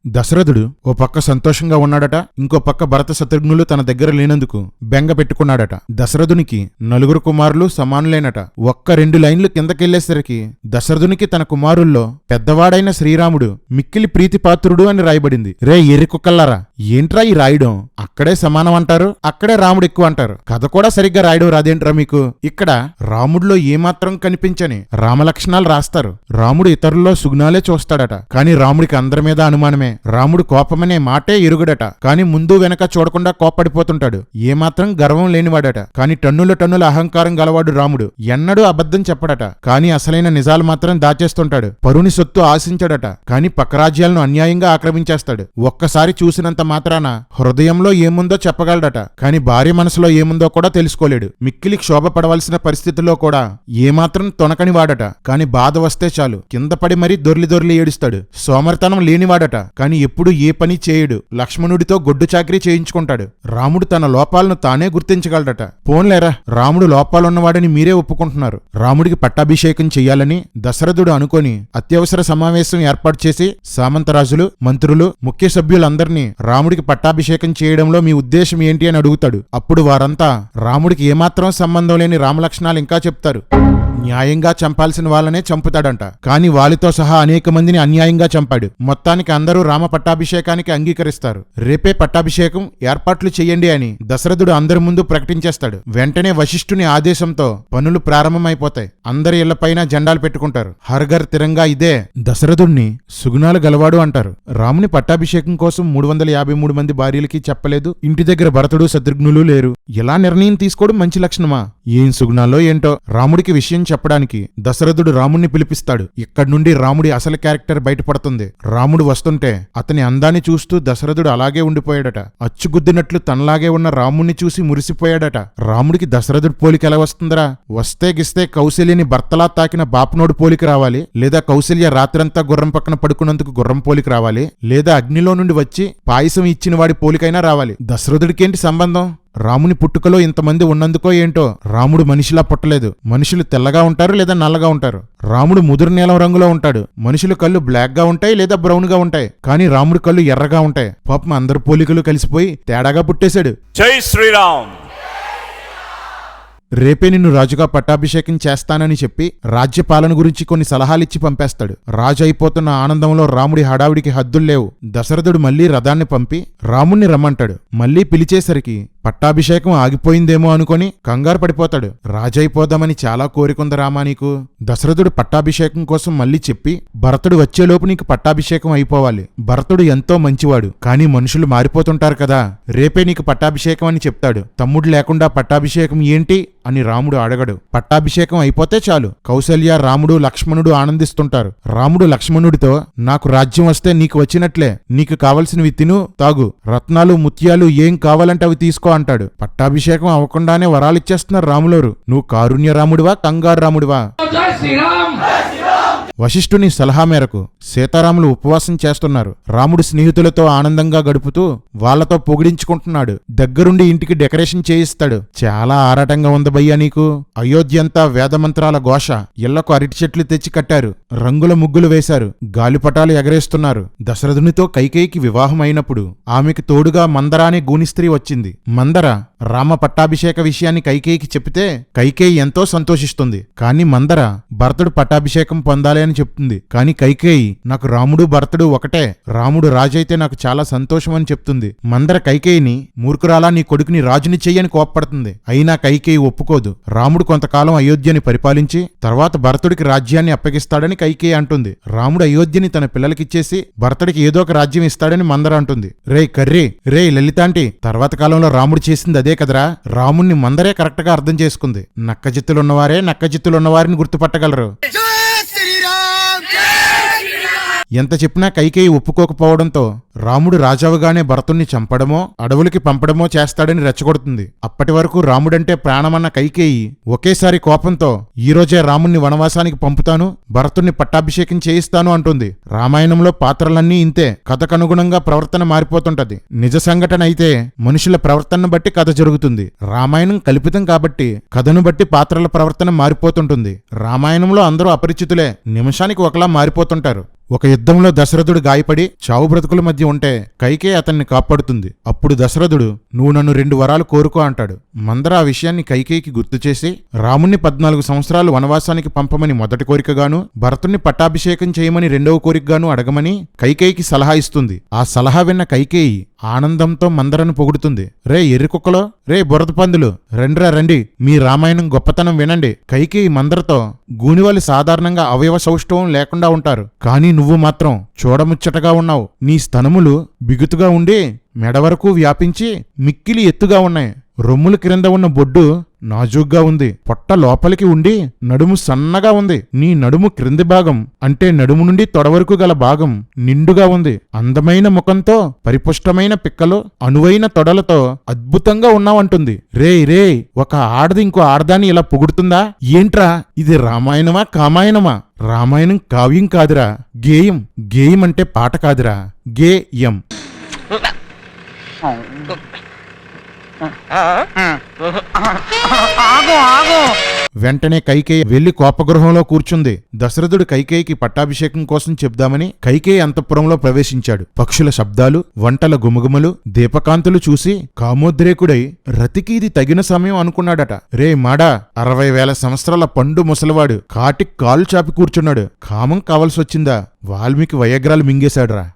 దశరథుడు ఓ పక్క సంతోషంగా ఉన్నాడట, ఇంకో పక్క భరత శత్రుఘ్నులు తన దగ్గర లేనందుకు బెంగ పెట్టుకున్నాడట. దశరథునికి నలుగురు కుమారులు సమానులేనట. ఒక్క 2 లైన్లు కిందకెళ్లేసరికి దశరథునికి తన కుమారుల్లో పెద్దవాడైన శ్రీరాముడు మిక్కిలి ప్రీతిపాత్రుడు అని రాయబడింది. రే ఎర్రికుక్కల్లారా, ఏంట్రా ఈ రాయడం? అక్కడే సమానం అంటారు, అక్కడే రాముడు ఎక్కువ అంటారు. కథ కూడా సరిగ్గా రాయడం రాదేంట్రా మీకు? ఇక్కడ రాముడిలో ఏమాత్రం కనిపించని రామలక్షణాలు రాస్తారు. రాముడు ఇతరుల్లో సుగుణాలే చూస్తాడట, కాని రాముడికి అందరి మీద అనుమానమే. రాముడు కోపమనే మాటే ఎరుగడట, కాని ముందు వెనక చూడకుండా కోప్పడిపోతుంటాడు. ఏమాత్రం గర్వం లేనివాడట, కాని టన్నుల టన్నుల అహంకారం గలవాడు రాముడు. ఎన్నడూ అబద్ధం చెప్పడట, కాని అసలైన నిజాలు మాత్రం దాచేస్తుంటాడు. పరుని సొత్తు ఆశించడట, కాని పక్క రాజ్యాలను అన్యాయంగా ఆక్రమించేస్తాడు. ఒక్కసారి చూసినంత మాత్రాన హృదయంలో ఏముందో చెప్పగలడట, కాని భార్య మనసులో ఏముందో కూడా తెలుసుకోలేడు. మిక్కిలి క్షోభ పడవలసిన పరిస్థితుల్లో కూడా ఏమాత్రం తొనకని వాడట, కాని బాధ వస్తే చాలు కింద పడి మరీ దొర్లి ఏడుస్తాడు. సోమరితనం లేనివాడట, కాని ఎప్పుడు ఏ పని చేయడు. లక్ష్మణుడితో గొడ్డు చాకరీ చేయించుకుంటాడు. రాముడు తన లోపాలను తానే గుర్తించగలడట. పోన్లేరా, రాముడు లోపాలున్నవాడని మీరే ఒప్పుకుంటున్నారు. రాముడికి పట్టాభిషేకం చెయ్యాలని దశరథుడు అనుకొని అత్యవసర సమావేశం ఏర్పాటు చేసి సామంతరాజులు, మంత్రులు, ముఖ్య సభ్యులందరినీ రాముడికి పట్టాభిషేకం చేయడంలో మీ ఉద్దేశం ఏంటి అని అడుగుతాడు. అప్పుడు వారంతా రాముడికి ఏమాత్రం సంబంధం లేని రామలక్షణాలు ఇంకా చెప్తారు. న్యాయంగా చంపాల్సిన వాళ్ళనే చంపుతాడంట, కాని వాలితో సహా అనేక మందిని అన్యాయంగా చంపాడు. మొత్తానికి అందరూ రామ పట్టాభిషేకానికి అంగీకరిస్తారు. రేపే పట్టాభిషేకం ఏర్పాట్లు చెయ్యండి అని దశరథుడు అందరి ముందు ప్రకటించేస్తాడు. వెంటనే వశిష్ఠుని ఆదేశంతో పనులు ప్రారంభమైపోతాయి. అందరి ఇళ్లపైన జెండాలు పెట్టుకుంటారు. హర్ఘర్ తిరంగా ఇదే. దశరథుడిని సుగుణాలు గలవాడు అంటారు. రాముని పట్టాభిషేకం కోసం 353 మంది భార్యలకి చెప్పలేదు. ఇంటి దగ్గర భరతుడు శత్రుఘ్నులు లేరు. ఎలా నిర్ణయం తీసుకోవడం మంచి లక్షణమా? ఏం సుగుణాల్లో ఏంటో. రాముడికి విషయం చెప్పడానికి దశరథుడు రాముణ్ణి పిలిపిస్తాడు. ఇక్కడి నుండి రాముడి అసలు క్యారెక్టర్ బయటపడుతుంది. రాముడు వస్తుంటే అతని అందాన్ని చూస్తూ దశరథుడు అలాగే ఉండిపోయాడట. అచ్చుగుద్దినట్లు తనలాగే ఉన్న రాముణ్ణి చూసి మురిసిపోయాడట. రాముడికి దశరథుడు పోలిక ఎలా వస్తుందరా? వస్తే గిస్తే కౌశల్యని భర్తలా తాకిన బాపనోడు పోలిక రావాలి, లేదా కౌశల్య రాత్రంతా గుర్రం పక్కన పడుకున్నందుకు గుర్రం పోలిక రావాలి, లేదా అగ్నిలో నుండి వచ్చి పాయసం ఇచ్చిన వాడి పోలికైనా రావాలి. దశరథుడికేంటి సంబంధం? రాముని పుట్టుకలో ఇంతమంది ఉన్నందుకో ఏంటో రాముడు మనిషిలా పుట్టలేదు. మనుషులు తెల్లగా ఉంటారు లేదా నల్లగా ఉంటారు. రాముడు ముదురు నీలం రంగులో ఉంటాడు. మనుషుల కళ్ళు బ్లాక్ గా ఉంటాయి లేదా బ్రౌన్ గా ఉంటాయి, కానీ రాముడి కళ్ళు ఎర్రగా ఉంటాయి. పాపం అందరు పోలికలు కలిసిపోయి తేడాగా పుట్టేశాడు. జై శ్రీరామ్. రేపే నిన్ను రాజుగా పట్టాభిషేకం చేస్తానని చెప్పి రాజ్యపాలన గురించి కొన్ని సలహాలిచ్చి పంపేస్తాడు. రాజు అయిపోతున్న ఆనందంలో రాముడి హడావిడికి హద్దుల్లేవు. దశరథుడు మళ్లీ రథాన్ని పంపి రాముణ్ణి రమ్మంటాడు. మళ్లీ పిలిచేసరికి పట్టాభిషేకం ఆగిపోయిందేమో అనుకొని కంగారు పడిపోతాడు. రాజైపోదామని చాలా కోరికుంది రామా నీకు. దశరథుడు పట్టాభిషేకం కోసం మళ్లీ చెప్పి, భరతుడు వచ్చేలోపు నీకు పట్టాభిషేకం అయిపోవాలి. భరతుడు ఎంతో మంచివాడు, కానీ మనుషులు మారిపోతుంటారు కదా. రేపే నీకు పట్టాభిషేకం అని చెప్తాడు. తమ్ముడు లేకుండా పట్టాభిషేకం ఏంటి అని రాముడు అడగడు. పట్టాభిషేకం అయిపోతే చాలు. కౌసల్య, రాముడు, లక్ష్మణుడు ఆనందిస్తుంటారు. రాముడు లక్ష్మణుడితో, నాకు రాజ్యం వస్తే నీకు వచ్చినట్లే. నీకు కావలసినవి తిను, తాగు, రత్నాలు, ముత్యాలు ఏం కావాలంటే అవి తీసుకో అంటాడు. పట్టాభిషేకం అవ్వకుండానే వరాలిచ్చేస్తున్నారు రాములోరు. నువ్వు కారుణ్య రాముడివా, కంగారు రాముడివా? వశిష్ఠుని సలహా మేరకు సీతారాములు ఉపవాసం చేస్తున్నారు. రాముడు స్నేహితులతో ఆనందంగా గడుపుతూ వాళ్లతో పొగిడించుకుంటున్నాడు. దగ్గరుండి ఇంటికి డెకరేషన్ చేయిస్తాడు. చాలా ఆరాటంగా ఉంది భయ్యా నీకు. అయోధ్యంతా వేదమంత్రాల ఘోష. ఇళ్లకు అరటి చెట్లు తెచ్చి కట్టారు. రంగుల ముగ్గులు వేశారు. గాలిపటాలు ఎగరేస్తున్నారు. దశరథునితో కైకేయికి వివాహం అయినప్పుడు ఆమెకు తోడుగా మందర అనే గూనిస్త్రీ వచ్చింది. మందర రామ పట్టాభిషేక విషయాన్ని కైకేయికి చెప్తే కైకేయి ఎంతో సంతోషిస్తుంది. కాని మందర భరతుడు పట్టాభిషేకం పొందాలి అని చెప్తుంది. కాని కైకేయి, నాకు రాముడు భరతుడు ఒకటే. రాముడు రాజైతే నాకు చాలా సంతోషం అని చెప్తుంది. మందర కైకేయిని, మూర్ఖురాలా, నీ కొడుకుని రాజుని చెయ్యని కోప్పడుతుంది. అయినా కైకేయి ఒప్పుకోదు. రాముడు కొంతకాలం అయోధ్యని పరిపాలించి తర్వాత భరతుడికి రాజ్యాన్ని అప్పగిస్తాడని కైకేయి అంటుంది. రాముడు అయోధ్యని తన పిల్లలకిచ్చేసి భరతుడికి ఏదో ఒక రాజ్యం ఇస్తాడని మందర అంటుంది. రే కర్రీ, రే లలితాంటి, తర్వాత కాలంలో రాముడు చేసింది అదే కదరా. రాముణ్ణి మందరే కరెక్ట్ గా అర్థం చేసుకుంది. నక్కజిత్తులున్నవారే నక్కజిత్తులున్నవారిని గుర్తుపట్టగలరు. ఎంత చెప్పినా కైకేయి ఒప్పుకోకపోవడంతో రాముడు రాజావుగానే భరతుణ్ణి చంపడమో అడవులకి పంపడమో చేస్తాడని రెచ్చగొడుతుంది. అప్పటి వరకు రాముడంటే ప్రాణమన్న కైకేయి ఒకేసారి కోపంతో ఈరోజే రాముణ్ణి వనవాసానికి పంపుతాను, భరతుణ్ణి పట్టాభిషేకం చేయిస్తాను అంటుంది. రామాయణంలో పాత్రలన్నీ ఇంతే. కథకనుగుణంగా ప్రవర్తన మారిపోతుంటది. నిజ సంఘటన అయితే మనుషుల ప్రవర్తనను బట్టి కథ జరుగుతుంది. రామాయణం కల్పితం కాబట్టి కథను బట్టి పాత్రల ప్రవర్తన మారిపోతుంటుంది. రామాయణంలో అందరూ అపరిచితులే, నిమిషానికి ఒకలా మారిపోతుంటారు. ఒక యుద్ధంలో దశరథుడు గాయపడి చావు బ్రతుకుల మధ్య ఉంటే కైకేయి అతన్ని కాపాడుతుంది. అప్పుడు దశరథుడు నువ్వు నన్ను 2 వరాలు కోరుకో అంటాడు. మందర ఆ విషయాన్ని కైకేయికి గుర్తు చేసి రాముణ్ణి 14 సంవత్సరాలు వనవాసానికి పంపమని మొదటి కోరికగాను, భరతుణ్ణి పట్టాభిషేకం చేయమని 2వ కోరికగాను అడగమని కైకేయికి సలహా ఇస్తుంది. ఆ సలహా విన్న కైకేయి ఆనందంతో మందరను పొగుడుతుంది. రే ఎర్రికుక్కలో, రే బురద పందులు, రండి మీ రామాయణం గొప్పతనం వినండి. కైకేయి మందరతో గూనివాళ్ళు సాధారణంగా అవయవ సౌష్ఠవం లేకుండా ఉంటారు, కానీ నువ్వు మాత్రం చూడముచ్చటగా ఉన్నావు. నీ స్తనములు బిగుతుగా ఉండి మెడ వరకు వ్యాపించి మిక్కిలి ఎత్తుగా ఉన్నాయి. రొమ్ముల క్రింద ఉన్న బొడ్డు నాజూగ్గా ఉంది. పొట్ట లోపలికి ఉండి నడుము సన్నగా ఉంది. నీ నడుము క్రింది భాగం అంటే నడుము నుండి తొడ వరకు గల భాగం నిండుగా ఉంది. అందమైన ముఖంతో, పరిపుష్టమైన పిక్కలు, అనువైన తొడలతో అద్భుతంగా ఉన్నావంటుంది. రే ఒక ఆడది ఇంకో ఆడదాన్ని ఇలా పొగుడుతుందా? ఏంట్రా ఇది రామాయణమా కామాయణమా? రామాయణం కావ్యం కాదురా, గేయం. గేయం అంటే పాట కాదురా, గేయం. వెంటనే కైకేయి వెళ్లి కోపగృహంలో కూర్చుంది. దశరథుడు కైకేయికి పట్టాభిషేకం కోసం చెప్దామని కైకేయి అంతఃపురంలో ప్రవేశించాడు. పక్షుల శబ్దాలు, వంటల గుమగుమలు, దీపకాంతులు చూసి కామోద్రేకుడై రతికి ఇది తగిన సమయం అనుకున్నాడట. రే మాడా, 60,000 సంవత్సరాల పండు ముసలివాడు కాటికి కాలు చాపి కూర్చున్నాడు. కామం కావలసొచ్చిందా? వాల్మీకి వయగ్రాలు మింగేశాడురా.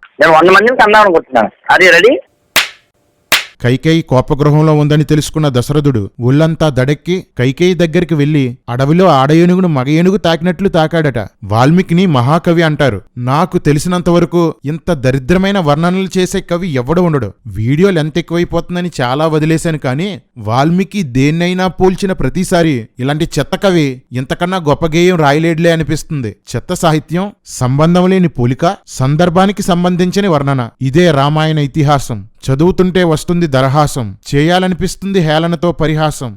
కైకేయి కోపగృహంలో ఉందని తెలుసుకున్న దశరథుడు ఒళ్లంతా దడెక్కి కైకేయి దగ్గరికి వెళ్లి అడవిలో ఆడ ఏనుగును మగ ఏనుగు తాకినట్లు తాకాడట. వాల్మీకిని మహాకవి అంటారు. నాకు తెలిసినంతవరకు ఇంత దరిద్రమైన వర్ణనలు చేసే కవి ఎవడు ఉండడు. వీడియోలు ఎంత ఎక్కువైపోతుందని చాలా వదిలేశాను, కానీ వాల్మీకి దేన్నైనా పోల్చిన ప్రతిసారి ఇలాంటి చెత్త కవి ఇంతకన్నా గొప్ప గేయం రాయలేడ్లే అనిపిస్తుంది. చెత్త సాహిత్యం, సంబంధం లేని పోలిక, సందర్భానికి సంబంధించిన వర్ణన, ఇదే రామాయణ ఇతిహాసం. చదువుతుంటే వస్తుంది దరహాసం, చేయాలనిపిస్తుంది హేళనతో పరిహాసం.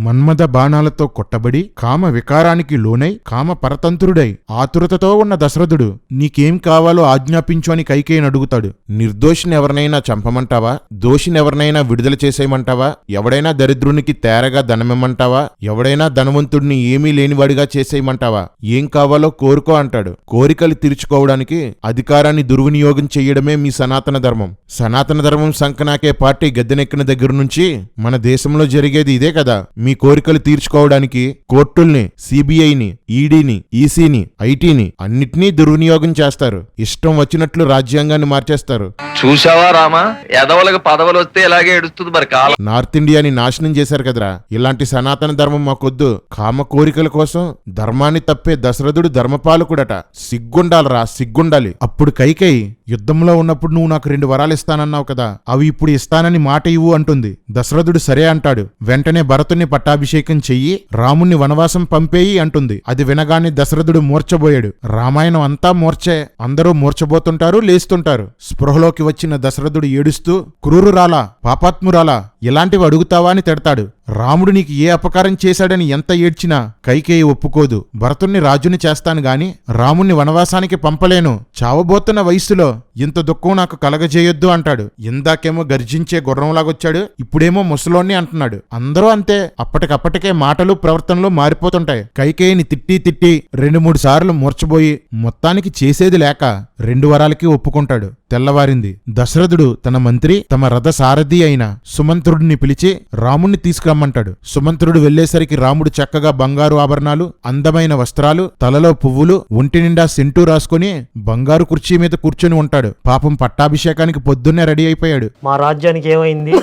మన్మథ బాణాలతో కొట్టబడి కామ వికారానికి లోనై కామ పరతంత్రుడై ఆతురతతో ఉన్న దశరథుడు నీకేం కావాలో ఆజ్ఞాపించు అని కైకేయిని అడుగుతాడు. నిర్దోషిని ఎవరినైనా చంపమంటావా? దోషినెవరినైనా విడుదల చేసేయమంటావా? ఎవడైనా దరిద్రునికి తేరగా ధనమిమ్మంటావా? ఎవడైనా ధనవంతుడిని ఏమీ లేనివాడిగా చేసేయమంటావా? ఏం కావాలో కోరుకో అంటాడు. కోరికలు తీర్చుకోవడానికి అధికారాన్ని దుర్వినియోగం చెయ్యడమే మీ సనాతన ధర్మం. సనాతన ధర్మం సంకనాకే పార్టీ గద్దెనెక్కిన దగ్గర నుంచి మన దేశంలో జరిగేది ఇదే కదా. మీ కోరికలు తీర్చుకోవడానికి కోర్టుల్ని, సిబిఐని, ఈడీని, ఈసీని, ఐటీని అన్నిటినీ దుర్వినియోగం చేస్తారు. ఇష్టం వచ్చినట్లు రాజ్యాంగాన్ని మార్చేస్తారు. చూసావా రామా, ఎదవలకు పదవులు వస్తే ఇలాగే ఎడుస్తుంది మరి కాలం. నార్త్ ఇండియాని నాశనం చేశారు కదరా. ఇలాంటి సనాతన ధర్మం మాకొద్దు. కామ కోరికల కోసం ధర్మాన్ని తప్పే దశరథుడు ధర్మపాలకుడట. సిగ్గుండాలరా, సిగ్గుండాలి. అప్పుడు కైకేయి యుద్ధంలో ఉన్నప్పుడు నువ్వు నాకు 2 వరాలు ఇస్తానన్నావు కదా, అవి ఇప్పుడు ఇస్తానని మాట ఇవ్వు అంటుంది. దశరథుడు సరే అంటాడు. వెంటనే భరతుణ్ణి పట్టాభిషేకం చెయ్యి, రాముణ్ణి వనవాసం పంపేయి అంటుంది. అది వినగానే దశరథుడు మూర్చబోయాడు. రామాయణం అంతా మూర్చే. అందరూ మూర్చబోతుంటారు, లేస్తుంటారు. స్పృహలోకి వచ్చిన దశరథుడు ఏడుస్తూ క్రూరురాలా, పాపాత్మురాలా, ఇలాంటివి అడుగుతావా అని తిడతాడు. రాముడు నీకు ఏ అపకారం చేశాడని ఎంత ఏడ్చినా కైకేయి ఒప్పుకోదు. భరతుణ్ణి రాజుని చేస్తాను గాని రాముణ్ణి వనవాసానికి పంపలేను. చావబోతున్న వయస్సులో ఇంత దుఃఖం నాకు కలగజేయొద్దు అంటాడు. ఇందాకేమో గర్జించే గుర్రంలాగొచ్చాడు, ఇప్పుడేమో ముసలోన్ని అంటున్నాడు. అందరూ అంతే. అప్పటికప్పటికే మాటలు, ప్రవర్తనలు మారిపోతుంటాయి. కైకేయిని తిట్టి 2-3 సార్లు మూర్చబోయి మొత్తానికి చేసేది లేక 2 వరాలకి ఒప్పుకుంటాడు. తెల్లవారింది. దశరథుడు తన మంత్రి, తమ రథ సారథి అయిన సుమంత్రుడిని పిలిచి రాముణ్ణి తీసుకురమ్మంటాడు. సుమంత్రుడు వెళ్లేసరికి రాముడు చక్కగా బంగారు ఆభరణాలు, అందమైన వస్త్రాలు, తలలో పువ్వులు, ఒంటి నిండా సెంటూ రాసుకుని బంగారు కుర్చీ మీద కూర్చొని ఉంటాడు. పాపం పట్టాభిషేకానికి పొద్దున్నే రెడీ అయిపోయాడు. మా రాజ్యానికి ఏమైంది?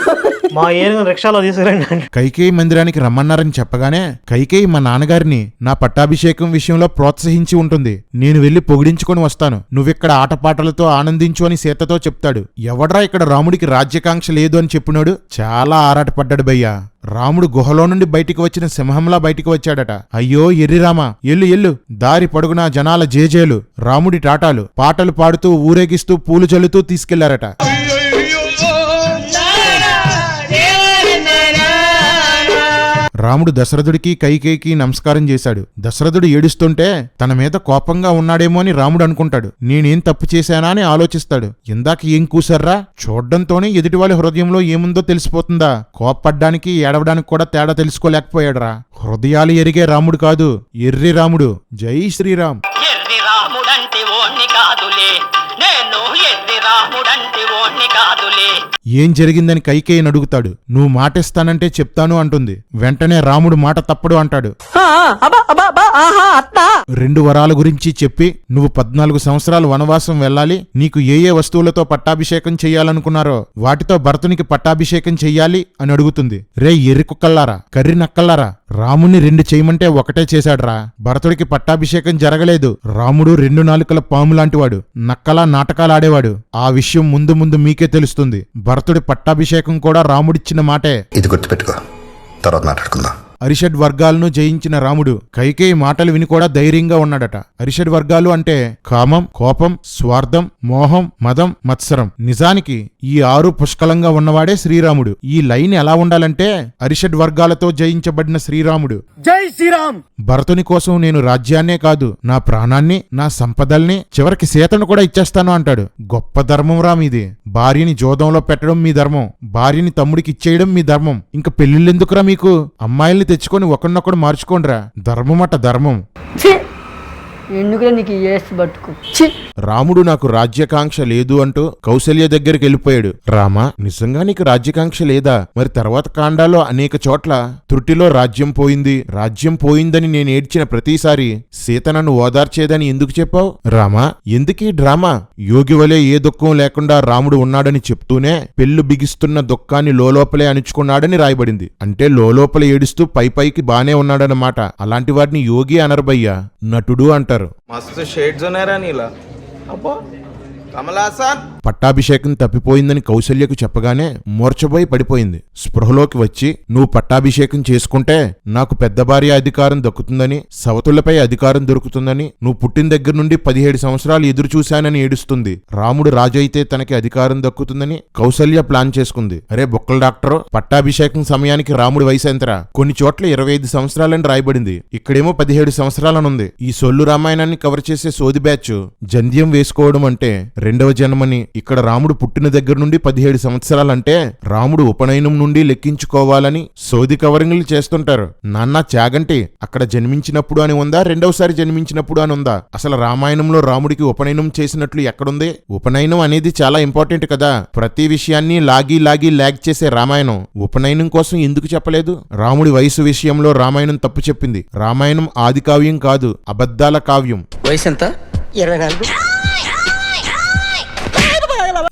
మా ఏనుగు రిక్షాలో తీసుకురండి. కైకేయి మందిరానికి రమ్మన్నారని చెప్పగానే కైకేయి మా నాన్నగారిని నా పట్టాభిషేకం విషయంలో ప్రోత్సహించి ఉంటుంది. నేను వెళ్లి పొగిడించుకొని వస్తాను. నువ్విక్కడ ఆటపాటలతో ఆనందించు అని సీతతో చెప్తాడు. ఎవడ్రా ఇక్కడ రాముడికి రాజ్యకాంక్ష లేదు అని చెప్పినాడు. చాలా ఆరాటపడ్డాడు భయ్యా. రాముడు గుహలో నుండి బయటికి వచ్చిన సింహంలా బయటికి వచ్చాడట. అయ్యో ఎర్రిరామా, ఎల్లు దారి పొడుగునా జనాల జేజేలు, రాముడి టాటాలు, పాటలు పాడుతూ ఊరేగిస్తూ పూలు జల్లుతూ తీసుకెళ్లారట. రాముడు దశరథుడికి కైకేయికి నమస్కారం చేశాడు. దశరథుడు ఏడుస్తుంటే తన మీద కోపంగా ఉన్నాడేమో అని రాముడు అనుకుంటాడు. నేనేం తప్పు చేశానా అని ఆలోచిస్తాడు. ఇందాక ఏం కూసర్రా? చూడ్డంతోనే ఎదుటివాళ్ళ హృదయంలో ఏముందో తెలిసిపోతుందా? కోప్పడ్డానికి ఏడవడానికి కూడా తేడా తెలుసుకోలేకపోయాడురా. హృదయాలు ఎరిగే రాముడు కాదు, ఎర్రి రాముడు. జై శ్రీరామ్. ఓణ్ణి కాదులే, నేను ఎర్రి రాముడంటి ఓణ్ణి కాదులే. ఏం జరిగిందని కైకేయిని అడుగుతాడు. నువ్వు మాటిస్తానంటే చెప్తాను అంటుంది. వెంటనే రాముడు మాట తప్పడు అంటాడు. 2 వరాల గురించి చెప్పి నువ్వు 14 సంవత్సరాలు వనవాసం వెళ్ళాలి, నీకు ఏ ఏ వస్తువులతో పట్టాభిషేకం చెయ్యాలనుకున్నారో వాటితో భరతునికి పట్టాభిషేకం చెయ్యాలి అని అడుగుతుంది. రే ఎర్రి కుక్కల్లారా, కర్రి నక్కల్లారా, రాముణ్ణి 2 చేయమంటే ఒకటే చేశాడ్రా. భరతుడికి పట్టాభిషేకం జరగలేదు. రాముడు 2 నాలుకల పాము లాంటివాడు, నక్కలా నాటకాలాడేవాడు. ఆ విషయం ముందు ముందు మీకే తెలుస్తుంది. భరతుడి పట్టాభిషేకం కూడా రాముడిచ్చిన మాటే. ఇది గుర్తుపెట్టుకో, తర్వాత మాట్లాడుకుందాం. అరిషడ్ వర్గాలను జయించిన రాముడు కైకేయి మాటలు విని కూడా ధైర్యంగా ఉన్నాడట. అరిషడ్ వర్గాలు అంటే కామం, కోపం, స్వార్థం, మోహం, మదం, మత్సరం. నిజానికి ఈ 6 పుష్కలంగా ఉన్నవాడే శ్రీరాముడు. ఈ లైన్ ఎలా ఉండాలంటే అరిషడ్ వర్గాలతో జయించబడిన శ్రీరాముడు. జై శ్రీరామ్. భరతుని కోసం నేను రాజ్యాన్నే కాదు, నా ప్రాణాన్ని, నా సంపదల్ని, చివరికి సీతను కూడా ఇచ్చేస్తాను అంటాడు. గొప్ప ధర్మం రా మీది. భార్యని జోదంలో పెట్టడం మీ ధర్మం, భార్యని తమ్ముడికి ఇచ్చేయడం మీ ధర్మం. ఇంక పెళ్లిళ్ళెందుకురా మీకు? అమ్మాయిల్ని తెచ్చుకొని ఒకరినొకడు మార్చుకోండిరా. ధర్మం అట ధర్మం. ఎందుకులే నీకు ఏసు బతుకు. రాముడు నాకు రాజ్యకాంక్ష లేదు అంటూ కౌసల్య దగ్గరికి వెళ్ళిపోయాడు. రామా, నిజంగా నీకు రాజ్యకాంక్ష లేదా? మరి తర్వాత కాండాల్లో అనేక చోట్ల త్రుటిలో రాజ్యం పోయింది, రాజ్యం పోయిందని నేను ఏడ్చిన ప్రతిసారి సీత నన్ను ఓదార్చేదని ఎందుకు చెప్పావు? రామా, ఎందుకీ డ్రామా? యోగి వలె ఏ దుఃఖం లేకుండా రాముడు ఉన్నాడని చెప్తూనే పెళ్లు బిగిస్తున్న దుఃఖాన్ని లోలోపలే అణుచుకున్నాడని రాయబడింది. అంటే లోలోపల ఏడుస్తూ పైకి బానే ఉన్నాడన్నమాట. అలాంటి వాడిని యోగి అనర్బయ్య, నటుడు అంటారు. मस्त शेड्स ఉన్నారా నీలా అబ్బో కమలాసన్. పట్టాభిషేకం తప్పిపోయిందని కౌసల్యకు చెప్పగానే మూర్ఛపోయి పడిపోయింది. స్పృహలోకి వచ్చి నువ్వు పట్టాభిషేకం చేసుకుంటే నాకు పెద్ద భార్య అధికారం దక్కుతుందని, సవతులపై అధికారం దొరుకుతుందని, నువ్వు పుట్టిన దగ్గర నుండి 17 సంవత్సరాలు ఎదురు చూశానని ఏడుస్తుంది. రాముడు రాజు అయితే తనకి అధికారం దక్కుతుందని కౌసల్య ప్లాన్ చేసుకుంది. అరే బొక్కల డాక్టర్, పట్టాభిషేకం సమయానికి రాముడి వయసు ఎంతరా? కొన్ని చోట్ల 25 సంవత్సరాలని రాయబడింది, ఇక్కడేమో 17 సంవత్సరాలనుంది. ఈ సొల్లు రామాయణాన్ని కవర్ చేసే సోది బ్యాచ్ జంధ్యం వేసుకోవడం అంటే 2వ జన్మని, ఇక్కడ రాముడు పుట్టిన దగ్గర నుండి 17 సంవత్సరాలంటే రాముడు ఉపనయనం నుండి లెక్కించుకోవాలని సోది కవరింగ్లు చేస్తుంటారు. నాన్న చాగంటి, అక్కడ జన్మించినప్పుడు అని ఉందా, 2వసారి జన్మించినప్పుడు అని ఉందా? అసలు రామాయణంలో రాముడికి ఉపనయనం చేసినట్లు ఎక్కడుంది? ఉపనయనం అనేది చాలా ఇంపార్టెంట్ కదా. ప్రతి విషయాన్ని లాగి లాగ్ చేసే రామాయణం ఉపనయనం కోసం ఎందుకు చెప్పలేదు? రాముడి వయసు విషయంలో రామాయణం తప్పు చెప్పింది. రామాయణం ఆది కావ్యం కాదు, అబద్ధాల కావ్యం. వయసు ఎంత? 24.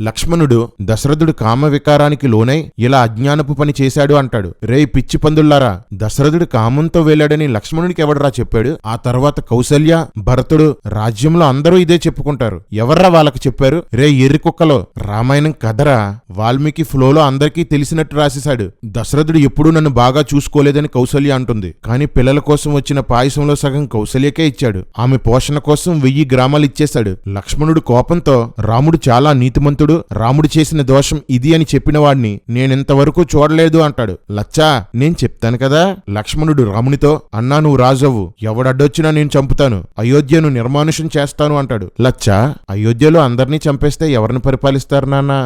లక్ష్మణుడు దశరథుడు కామ వికారానికి లోనై ఇలా అజ్ఞానపు పని చేశాడు అంటాడు. రేయ్ పిచ్చి పందుల్లారా, దశరథుడు కామంతో వెళ్ళాడని లక్ష్మణుడికి ఎవడరా చెప్పాడు? ఆ తర్వాత కౌసల్య, భరతుడు, రాజ్యంలో అందరూ ఇదే చెప్పుకుంటారు. ఎవర్రా వాళ్ళకి చెప్పారు? రే ఎర్రి కుక్కలో, రామాయణం కథరా. వాల్మీకి ఫ్లోలో అందరికీ తెలిసినట్టు రాసేశాడు. దశరథుడు ఎప్పుడూ నన్ను బాగా చూసుకోలేదని కౌసల్య అంటుంది. కాని పిల్లల కోసం వచ్చిన పాయసంలో సగం కౌసల్యకే ఇచ్చాడు. ఆమె పోషణ కోసం 1000 గ్రామాలు ఇచ్చేశాడు. లక్ష్మణుడు కోపంతో రాముడు చాలా నీతిమంతుడు, రాముడు చేసిన దోషం ఇది అని చెప్పిన వాడిని నేనింతవరకు చూడలేదు అంటాడు. లచ్చా, నేను చెప్తాను కదా. లక్ష్మణుడు రామునితో, అన్నా నువ్వు రాజవ్వు, ఎవడడ్డొచ్చినా నేను చంపుతాను, అయోధ్యను నిర్మానుషం చేస్తాను అంటాడు. లచ్చా, అయోధ్యలో అందర్నీ చంపేస్తే ఎవరిని పరిపాలిస్తారు నాన్నా?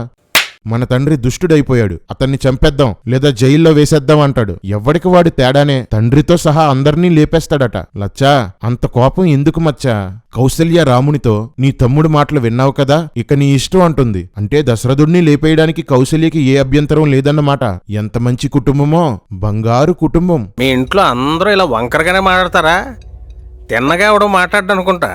మన తండ్రి దుష్టుడైపోయాడు, అతన్ని చంపేద్దాం లేదా జైల్లో వేసేద్దాం అంటాడు. ఎవ్వడికి వాడి తేడానే, తండ్రితో సహా అందర్నీ లేపేస్తాడట. లచ్చా, అంత కోపం ఎందుకు మచ్చా? కౌసల్య రామునితో, నీ తమ్ముడు మాటలు విన్నావు కదా, ఇక నీ ఇష్టం అంటుంది. అంటే దశరథుడిని లేపేయడానికి కౌసల్యకి ఏ అభ్యంతరం లేదన్నమాట. ఎంత మంచి కుటుంబమో, బంగారు కుటుంబం. మీ ఇంట్లో అందరూ ఇలా వంకరగానే మాట్లాడతారా? తిన్నగా ఎవడో మాట్లాడనుకుంటా.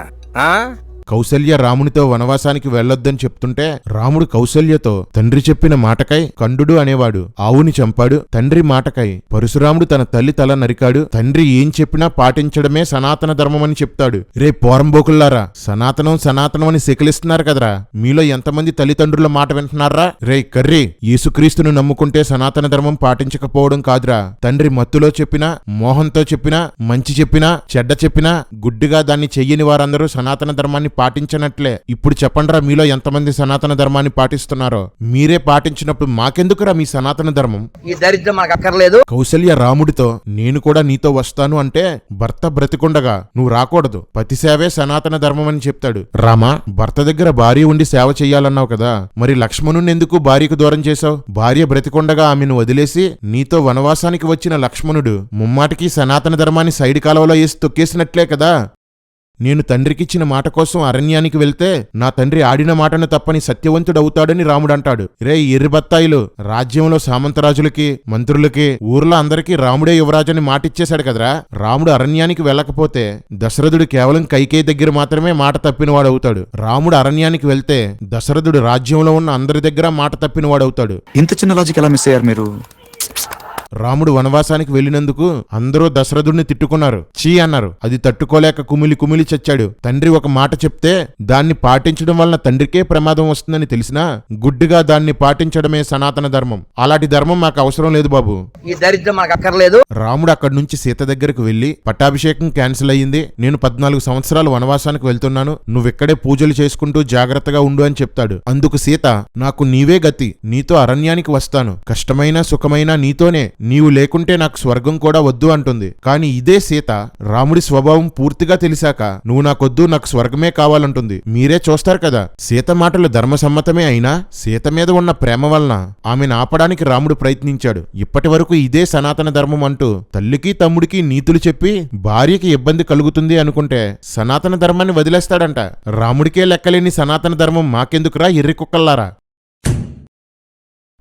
కౌసల్య రామునితో వనవాసానికి వెళ్లొద్దని చెప్తుంటే రాముడు కౌసల్యతో, తండ్రి చెప్పిన మాటకై కండుడు అనేవాడు ఆవుని చంపాడు, తండ్రి మాటకై పరశురాముడు తన తల్లి తల నరికాడు, తండ్రి ఏం చెప్పినా పాటించడమే సనాతన ధర్మమని చెప్తాడు. రే పోరంబోకుల్లారా, సనాతనం అని సెకిలిస్తున్నారు కదరా, మీలో ఎంతమంది తల్లిదండ్రుల మాట వింటున్నారా? రే కర్రీ, యేసుక్రీస్తును నమ్ముకుంటే సనాతన ధర్మం పాటించకపోవడం కాదురా. తండ్రి మత్తులో చెప్పినా, మోహంతో చెప్పినా, మంచి చెప్పినా, చెడ్డ చెప్పినా గుడ్డిగా దాన్ని చెయ్యని వారందరూ సనాతన ధర్మాన్ని పాటించనట్లే. ఇప్పుడు చెప్పండ్రా, మీలో ఎంతమంది సనాతన ధర్మాన్ని పాటిస్తున్నారో? మీరే పాటించినప్పుడు మాకెందుకురా మీ సనాతన ధర్మం? ఈ దరిద్రం మనకు అక్కర్లేదు. కౌసల్య రాముడితో, నేను కూడా నీతో వస్తాను అంటే భర్త బ్రతికుండగా నువ్వు రాకూడదు, పతి సేవే సనాతన ధర్మం అని చెప్తాడు. రామా, భర్త దగ్గర భార్య ఉండి సేవ చెయ్యాలన్నావు కదా, మరి లక్ష్మణుని ఎందుకు భార్యకు దూరం చేశావు? భార్య బ్రతికుండగా ఆమెను వదిలేసి నీతో వనవాసానికి వచ్చిన లక్ష్మణుడు ముమ్మాటికి సనాతన ధర్మాన్ని సైడ్ కాలువలో వేసి తొక్కేసినట్లే కదా. నేను తండ్రికిచ్చిన మాట కోసం అరణ్యానికి వెళ్తే నా తండ్రి ఆడిన మాటను తప్పని సత్యవంతుడవుతాడని రాముడంటాడు. రే ఎర్రిబత్తాయిలు, రాజ్యంలో సామంతరాజులకి, మంత్రులకి, ఊర్లో అందరికీ రాముడే యువరాజని మాటిచ్చేశాడు కదరా. రాముడు అరణ్యానికి వెళ్ళకపోతే దశరథుడు కేవలం కైకేయి దగ్గర మాత్రమే మాట తప్పినవాడవుతాడు. రాముడు అరణ్యానికి వెళ్తే దశరథుడు రాజ్యంలో ఉన్న అందరి దగ్గర మాట తప్పినవాడవుతాడు. ఇంత చిన్న లాజిక్ ఎలా మిస్ అయ్యారు మీరు? రాముడు వనవాసానికి వెళ్లినందుకు అందరూ దశరథుడిని తిట్టుకున్నారు, చీ అన్నారు. అది తట్టుకోలేక కుమిలి కుమిలి చచ్చాడు. తండ్రి ఒక మాట చెప్తే దాన్ని పాటించడం వలన తండ్రికే ప్రమాదం వస్తుందని తెలిసినా గుడ్డిగా దాన్ని పాటించడమే సనాతన ధర్మం. అలాంటి ధర్మం మాకు అవసరం లేదు బాబు. ఈ దరిద్రం మనకు అక్కర్లేదు. రాముడు అక్కడి నుంచి సీత దగ్గరకు వెళ్లి, పట్టాభిషేకం క్యాన్సిల్ అయ్యింది, నేను 14 సంవత్సరాలు వనవాసానికి వెళ్తున్నాను, నువ్విక్కడే పూజలు చేసుకుంటూ జాగ్రత్తగా ఉండు అని చెప్తాడు. అందుకు సీత, నాకు నీవే గతి, నీతో అరణ్యానికి వస్తాను, కష్టమైనా సుఖమైనా నీతోనే, నీవు లేకుంటే నాకు స్వర్గం కూడా వద్దు అంటుంది. కాని ఇదే సీత రాముడి స్వభావం పూర్తిగా తెలిసాక నువ్వు నాకొద్దు, నాకు స్వర్గమే కావాలంటుంది. మీరే చూస్తారు కదా. సీత మాటలు ధర్మసమ్మతమే అయినా సీత మీద ఉన్న ప్రేమ వలన ఆమెను ఆపడానికి రాముడు ప్రయత్నించాడు. ఇప్పటి వరకు ఇదే సనాతన ధర్మం అంటూ తల్లికి తమ్ముడికి నీతులు చెప్పి భార్యకి ఇబ్బంది కలుగుతుంది అనుకుంటే సనాతన ధర్మాన్ని వదిలేస్తాడంట. రాముడికే లెక్కలేని సనాతన ధర్మం మాకెందుకురా ఎర్రి కుక్కల్లారా.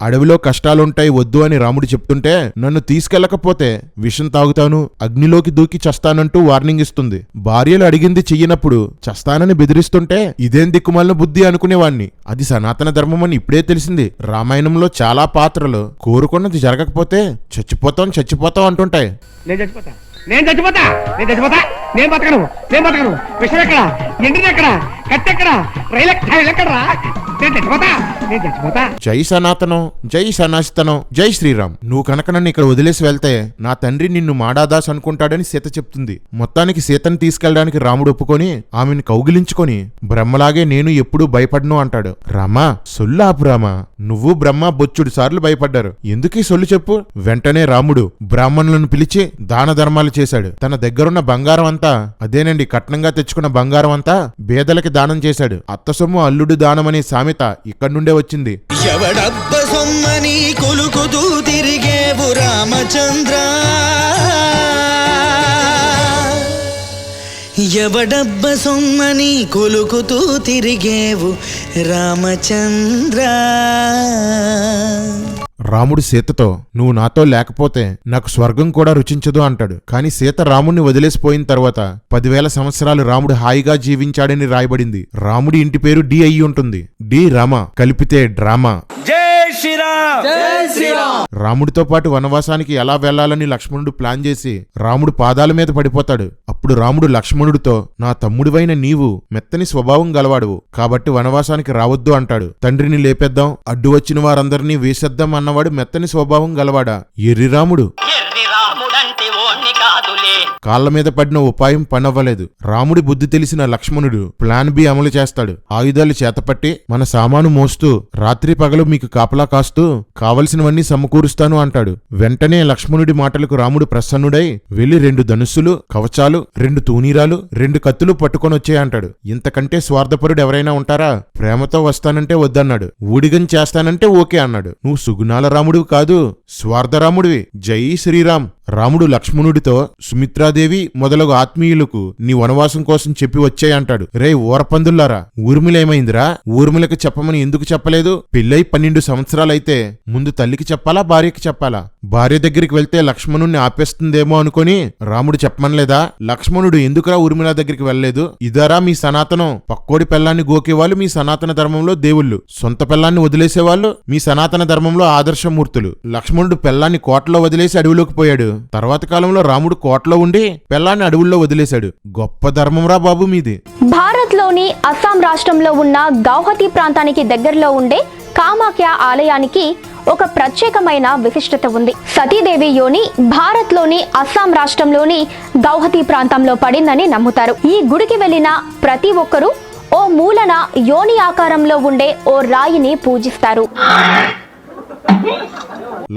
అడవిలో కష్టాలుంటాయి వద్దు అని రాముడు చెప్తుంటే నన్ను తీసుకెళ్లకపోతే విషం తాగుతాను, అగ్నిలోకి దూకి చస్తానంటూ వార్నింగ్ ఇస్తుంది. భార్యలు అడిగింది చెయ్యనప్పుడు చస్తానని బెదిరిస్తుంటే ఇదేం దిక్కుమాలిన బుద్ధి అనుకునేవాణ్ణి. అది సనాతన ధర్మమని ఇప్పుడే తెలిసింది. రామాయణంలో చాలా పాత్రలు కోరుకున్నది జరగకపోతే చచ్చిపోతాం అంటుంటాయి. నేను చచ్చిపోతా, నేను బతకను, విషం ఎక్కడ, ఎండిది ఎక్కడ, కట్టెక్కడ, రైలు ఎక్కడరా, నేను చచ్చిపోతా. జై సనాతనం, జై సనాతనం, జై శ్రీరామ్. నువ్వు కనుక నన్ను ఇక్కడ వదిలేసి వెళ్తే నా తండ్రి నిన్ను మాడాదాస్ అనుకుంటాడని సీత చెప్తుంది. మొత్తానికి సీతను తీసుకెళ్లడానికి రాముడు ఒప్పుకొని ఆమెను కౌగిలించుకొని బ్రహ్మలాగే నేను ఎప్పుడూ భయపడను అంటాడు. రామా సొల్లాపు రామా, నువ్వు బ్రహ్మ బొచ్చుడు సార్లు భయపడ్డారు, ఎందుకీ సొల్లు చెప్పు. వెంటనే రాముడు బ్రాహ్మణులను పిలిచి దాన ధర్మాలు చేశాడు. తన దగ్గరున్న బంగారం అంతా, అదేనండి కట్నంగా తెచ్చుకున్న బంగారం అంతా పేదలకి దానం చేశాడు. అత్త సొమ్ము అల్లుడు దానం అనే సామెత ఇక్కడి నుండే వచ్చింది. ఎవడబ్బ సొమ్మని కొలుకుతూ తిరిగేవు రామచంద్ర, ఎవడబ్బ సొమ్మని కొలుకుతూ తిరిగేవు రామచంద్ర. రాముడు సీతతో, నువ్వు నాతో లేకపోతే నాకు స్వర్గం కూడా రుచించదు అంటాడు. కాని సీత రాముడిని వదిలేసిపోయిన తర్వాత 10,000 సంవత్సరాలు రాముడు హాయిగా జీవించాడని రాయబడింది. రాముడి ఇంటి పేరు డి అయ్యి ఉంటుంది. డి రామ కలిపితే డ్రామా. రాముడితో పాటు వనవాసానికి ఎలా వెళ్లాలని లక్ష్మణుడు ప్లాన్ చేసి రాముడు పాదాల మీద పడిపోతాడు. అప్పుడు రాముడు లక్ష్మణుడితో, నా తమ్ముడివైన నీవు మెత్తని స్వభావం గలవాడువు కాబట్టి వనవాసానికి రావద్దు అంటాడు. తండ్రిని లేపేద్దాం, అడ్డు వచ్చిన వారందరినీ వేసేద్దాం అన్నవాడు మెత్తని స్వభావం గలవాడా? ఎర్రి రాముడు. కాళ్ల మీద పడిన ఉపాయం పనవ్వలేదు. రాముడి బుద్ధి తెలిసిన లక్ష్మణుడు ప్లాన్ బి అమలు చేస్తాడు. ఆయుధాలు చేతపట్టి మన సామాను మోస్తూ రాత్రి పగలు మీకు కాపలా కాస్తూ కావలసినవన్నీ సమకూరుస్తాను అంటాడు. వెంటనే లక్ష్మణుడి మాటలకు రాముడు ప్రసన్నుడై వెళ్లి 2 ధనుస్సులు, కవచాలు, 2 తూనీరాలు, 2 కత్తులు పట్టుకొనొచ్చేయంటాడు. ఇంతకంటే స్వార్థపరుడు ఎవరైనా ఉంటారా? ప్రేమతో వస్తానంటే వద్దన్నాడు, ఊడిగం చేస్తానంటే ఓకే అన్నాడు. నువ్వు సుగుణాల రాముడివి కాదు, స్వార్థరాముడివి. జై శ్రీరామ్. రాముడు లక్ష్మణుడితో సుమిత్రాదేవి మొదలగు ఆత్మీయులకు నీ వనవాసం కోసం చెప్పి వచ్చాయంటాడు. రే ఊరపందుల్లారా, ఊర్మిళేమైందిరా? ఊర్మిళకి చెప్పమని ఎందుకు చెప్పలేదు? పెళ్ళై 12 సంవత్సరాలైతే ముందు తల్లికి చెప్పాలా భార్యకి చెప్పాలా? భార్య దగ్గరికి వెళ్తే లక్ష్మణుణ్ణి ఆపేస్తుందేమో అనుకొని రాముడు చెప్పమనలేదా? లక్ష్మణుడు ఎందుకురా ఊర్మిళ దగ్గరికి వెళ్ళలేదు? ఇదారా మీ సనాతనం? పక్కోడి పెళ్లాన్ని గోకేవాళ్ళు మీ సనాతన ధర్మంలో దేవుళ్ళు, సొంత పెళ్లాన్ని వదిలేసేవాళ్ళు మీ సనాతన ధర్మంలో ఆదర్శమూర్తులు. లక్ష్మణుడు పెళ్లాన్ని కోటలో వదిలేసి అడవిలోకి పోయాడు. తర్వాత కాలంలో రాముడు కోటలో ఉండి పెళ్లాన్ని అడవుల్లో వదిలేశాడు. గొప్ప ధర్మంరా బాబు మీది. భారత్ లోని అస్సాం రాష్ట్రంలో ఉన్న గౌహతి ప్రాంతానికి దగ్గరలో ఉండే కామాఖ్య ఆలయానికి ఒక ప్రత్యేకమైన విశిష్టత ఉంది. సతీదేవి యోని భారత్ లోని అస్సాం రాష్ట్రంలోని గౌహతి ప్రాంతంలో పడిందని నమ్ముతారు. ఈ గుడికి వెళ్లిన ప్రతి ఒక్కరూ ఓ మూలన యోని ఆకారంలో ఉండే ఓ రాయిని పూజిస్తారు.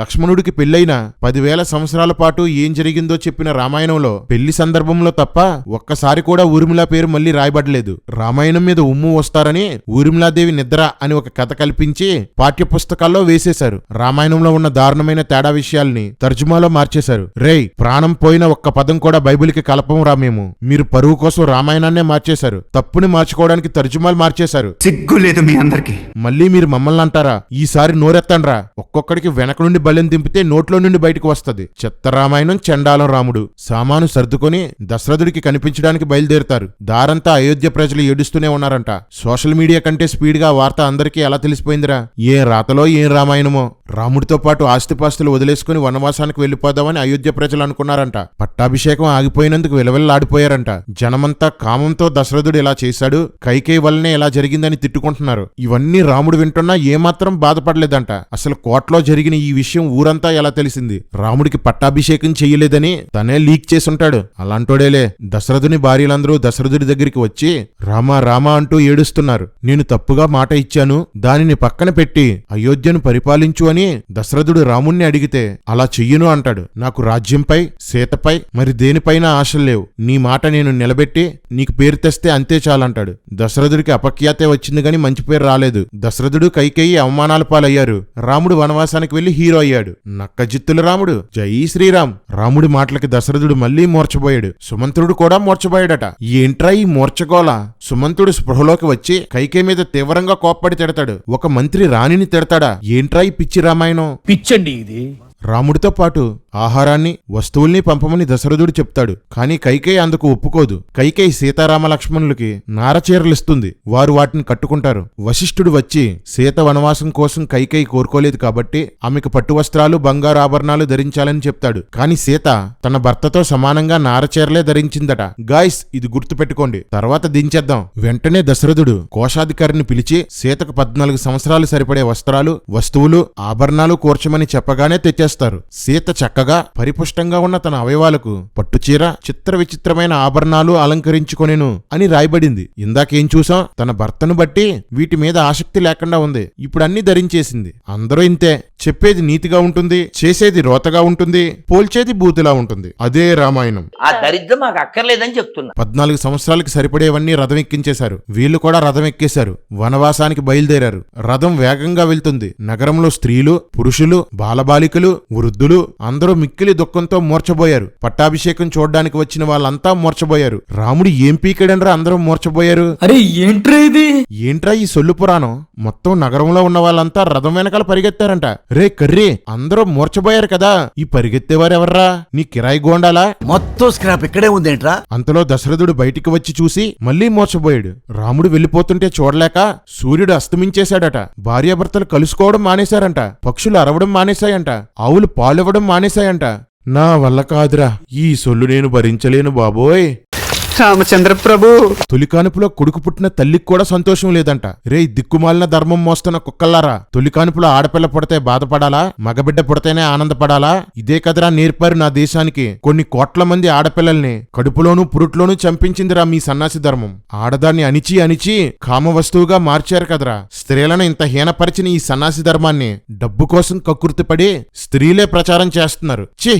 లక్ష్మణుడికి పెళ్ళైన 10,000 సంవత్సరాల పాటు ఏం జరిగిందో చెప్పిన రామాయణంలో పెళ్లి సందర్భంలో తప్ప ఒక్కసారి కూడా ఊర్మిళ పేరు మళ్ళీ రాయబడలేదు. రామాయణం మీద ఉమ్ము వస్తారని ఊర్మిళాదేవి నిద్ర అని ఒక కథ కల్పించి పాఠ్యపుస్తకాల్లో వేసేశారు. రామాయణంలో ఉన్న దారుణమైన తేడా విషయాల్ని తర్జుమాలో మార్చేశారు. రేయ్, ప్రాణం పోయిన ఒక్క పదం కూడా బైబిల్కి కలపం రా మేము. మీరు పరువు కోసం రామాయణాన్నే మార్చేశారు. తప్పుని మార్చుకోవడానికి తర్జుమాలు మార్చేశారు. సిగ్గు లేదు మీ అందరికి. మళ్ళీ మీరు మమ్మల్ని అంటారా? ఈసారి నోరెత్తండ్రా. ఒక్కొక్కడికి వెనక నుండి బల్లెం దింపితే నోట్లో నుండి బయటకు వస్తది. చెత్త రామాయణం, చండాలం రాముడు. సామాను సర్దుకొని దశరథుడికి కనిపించడానికి బయలుదేరుతారు. దారంతా అయోధ్య ప్రజలు ఏడుస్తూనే ఉన్నారంట. సోషల్ మీడియా కంటే స్పీడ్ గా వార్త అందరికీ ఎలా తెలిసిపోయిందిరా? ఏం రాతలో ఏం రామాయణమో. రాముడితో పాటు ఆస్తిపాస్తులు వదిలేసుకుని వనవాసానికి వెళ్లిపోదామని అయోధ్య ప్రజలు అనుకున్నారంట. పట్టాభిషేకం ఆగిపోయినందుకు విలవిల్లాడిపోయారంట. జనమంతా కామంతో దశరథుడు ఇలా చేశాడు, కైకేయి వల్లనే ఇలా జరిగిందని తిట్టుకుంటున్నారు. ఇవన్నీ రాముడు వింటున్నా ఏమాత్రం బాధపడలేదంట. అసలు కోట్లో జరిగిన ఈ విషయం ఊరంతా ఎలా తెలిసింది? రాముడికి పట్టాభిషేకం చెయ్యలేదని తనే లీక్ చేసుంటాడు. అలాంటోడేలే. దశరథుని భార్యలందరూ దశరథుడి దగ్గరికి వచ్చి రామా రామా అంటూ ఏడుస్తున్నారు. నేను తప్పుగా మాట ఇచ్చాను, దానిని పక్కన పెట్టి అయోధ్యను పరిపాలించు అని దశరథుడు రాముణ్ణి అడిగితే అలా చెయ్యను అంటాడు. నాకు రాజ్యంపై, సీతపై, మరి దేనిపైన ఆశలు లేవు. నీ మాట నేను నిలబెట్టి నీకు పేరు తెస్తే అంతే చాలంటాడు. దశరథుడికి అపఖ్యాతే వచ్చింది గాని మంచి పేరు రాలేదు. దశరథుడు కైకేయి అవమానాల పాలయ్యారు. రాముడు వనవాసానికి వెళ్లి హీరో అయ్యాడు. నక్కజిత్తుల రాముడు. జై శ్రీరామ్. రాముడి మాటలకి దశరథుడు మళ్లీ మూర్చబోయాడు. సుమంత్రుడు కూడా మూర్చబోయాడట. ఏంట్రా ఈ మూర్చగోళ? సుమంతుడు స్పృహలోకి వచ్చి కైకేయి మీద తీవ్రంగా కోప్పడి తిడతాడు. ఒక మంత్రి రాణిని తిడతాడా? ఏంట్రా ఈ పిచ్చి రామాయణం? పిచ్చండి ఇది. రాముడితో పాటు ఆహారాన్ని, వస్తువుల్ని పంపమని దశరథుడు చెప్తాడు. కాని కైకేయి అందుకు ఒప్పుకోదు. కైకేయి సీతారామ లక్ష్మణులకి నారచీరలిస్తుంది. వారు వాటిని కట్టుకుంటారు. వశిష్ఠుడు వచ్చి సీత వనవాసం కోసం కైకేయి కోరుకోలేదు కాబట్టి ఆమెకు పట్టు వస్త్రాలు, బంగారు ఆభరణాలు ధరించాలని చెప్తాడు. కాని సీత తన భర్తతో సమానంగా నారచీరలే ధరించిందట. గాయ్స్, ఇది గుర్తుపెట్టుకోండి, తర్వాత దించేద్దాం. వెంటనే దశరథుడు కోశాధికారిని పిలిచి సీతకు 14 సంవత్సరాలు సరిపడే వస్త్రాలు, వస్తువులు, ఆభరణాలు కూర్చమని చెప్పగానే తెచ్చేస్తారు. సీత చక్కగా పరిపుష్టంగా ఉన్న తన అవయవాలకు పట్టుచీర, చిత్ర విచిత్రమైన ఆభరణాలు అలంకరించుకొనెను అని రాయబడింది. ఇందాకేం చూసాం? తన భర్తను బట్టి వీటి మీద ఆసక్తి లేకుండా ఉంది. ఇప్పుడు అన్ని ధరించేసింది. అందరూ ఇంతే. చెప్పేది నీతిగా ఉంటుంది, చేసేది రోతగా ఉంటుంది, పోల్చేది బూతులా ఉంటుంది. అదే రామాయణం. ఆ దరిద్రం మాకు అక్కర్లేదని చెప్తున్నా. 14 సంవత్సరాలకి సరిపడేవన్నీ రథం ఎక్కించేశారు. వీళ్ళు కూడా రథం ఎక్కేశారు. వనవాసానికి బయలుదేరారు. రథం వేగంగా వెళ్తుంది. నగరంలో స్త్రీలు, పురుషులు, బాలబాలికలు, వృద్ధులు అందరూ మిక్కిలి దుఃఖంతో మూర్చబోయారు. పట్టాభిషేకం చూడ్డానికి వచ్చిన వాళ్ళంతా మూర్చబోయారు. రాముడు ఏం పీకడనరా అందరూ మూర్చబోయారు? అరే ఏంట్రా ఇది? ఏంట్రా ఈ సొల్లు పురాణం? మొత్తం నగరంలో ఉన్న వాళ్ళంతా రథం వెనకాల పరిగెత్తారంట. రే కర్రీ, అందరూ మూర్చబోయారు కదా, ఈ పరిగెత్తేవారెవర్రా? నీ కిరాయి గోండాలా? మొత్తం స్క్రాప్ ఇక్కడే ఉందేంట్రా? అంతలో దశరథుడు బయటికి వచ్చి చూసి మళ్లీ మూర్చబోయాడు. రాముడు వెళ్లిపోతుంటే చూడలేక సూర్యుడు అస్తమించేశాడట. భార్యాభర్తలు కలుసుకోవడం మానేశారంట. పక్షులు అరవడం మానేశాయంట. ఆవులు పాలివ్వడం మానేశాయంట. నా వల్ల కాదురా, ఈ సొల్లు నేను భరించలేను బాబోయ్. రామచంద్ర ప్రభు. తొలికానుపులో కొడుకు పుట్టిన తల్లికి కూడా సంతోషం లేదంట. రే దిక్కుమాలిన ధర్మం మోస్తున్న కుక్కల్లారా, తొలికానుపులో ఆడపిల్ల పుడితే బాధపడాలా, మగబిడ్డ పుడితేనే ఆనందపడాలా? ఇదే కదరా నేర్పారు నా దేశానికి. కొన్ని కోట్ల మంది ఆడపిల్లల్ని కడుపులోనూ పురుట్లోనూ చంపించిందిరా మీ సన్నాసి ధర్మం. ఆడదాన్ని అణిచి అణిచి కామ వస్తువుగా మార్చారు కదరా. స్త్రీలను ఇంత హీనపరిచిన ఈ సన్నాసి ధర్మాన్ని డబ్బు కోసం కక్కుర్తిపడి స్త్రీలే ప్రచారం చేస్తున్నారు. ఛీ!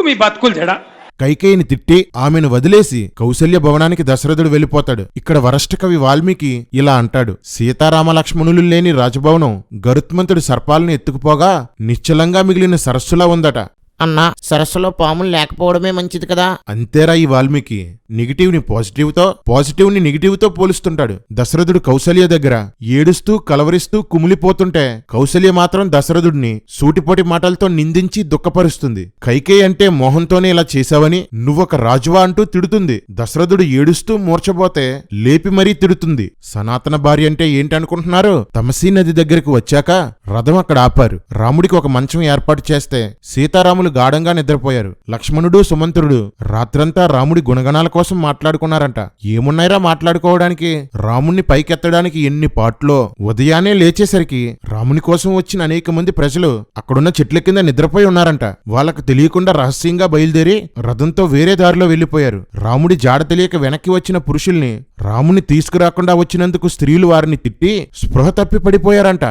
మీ బతుకులు జడా. కైకేయిని తిట్టి ఆమెను వదిలేసి కౌసల్య భవనానికి దశరథుడు వెళ్లిపోతాడు. ఇక్కడ వరష్ట కవి వాల్మీకి ఇలా అంటాడు. సీతారామ లక్ష్మణులు లేని రాజభవనం గరుత్మంతుడి సర్పాలను ఎత్తుకుపోగా నిశ్చలంగా మిగిలిన సరస్సులా ఉందట. అన్నా, సరస్సులో పాములు లేకపోవడమే మంచిది కదా. అంతేరా ఈ వాల్మీకి. నెగిటివ్ ని పాజిటివ్ తో, పాజిటివ్ ని నెగిటివ్ తో పోలుస్తుంటాడు. దశరథుడు కౌసల్య దగ్గర ఏడుస్తూ కలవరిస్తూ కుమిలిపోతుంటే కౌసల్య మాత్రం దశరథుడిని సూటిపోటి మాటలతో నిందించి దుఃఖపరుస్తుంది. కైకేయి అంటే మోహంతోనే ఇలా చేశావని, నువ్వొక రాజువా అంటూ తిడుతుంది. దశరథుడు ఏడుస్తూ మూర్చబోతే లేపి మరీ తిడుతుంది. సనాతన భార్య అంటే ఏంటనుకుంటున్నారు? తమసీ నది దగ్గరకు వచ్చాక రథం అక్కడ ఆపారు. రాముడికి ఒక మంచం ఏర్పాటు చేస్తే సీతారాములు సీతారాములు గాఢంగా నిద్రపోయారు. లక్ష్మణుడు సుమంత్రుడు రాత్రంతా రాముడి గుణగణాల కోసం మాట్లాడుకున్నారంట. ఏమున్నాయిరా మాట్లాడుకోవడానికి, రాముణ్ణి పైకెత్తడానికి ఎన్ని పాటలో. ఉదయాన్నే లేచేసరికి రాముని కోసం వచ్చిన అనేక మంది ప్రజలు అక్కడున్న చెట్ల కింద నిద్రపోయి ఉన్నారంట. వాళ్ళకు తెలియకుండా రహస్యంగా బయలుదేరి రథంతో వేరే దారిలో వెళ్లిపోయారు. రాముడి జాడ తెలియక వెనక్కి వచ్చిన పురుషుల్ని రాముని తీసుకురాకుండా వచ్చినందుకు స్త్రీలు వారిని తిట్టి స్పృహ తప్పి పడిపోయారంట.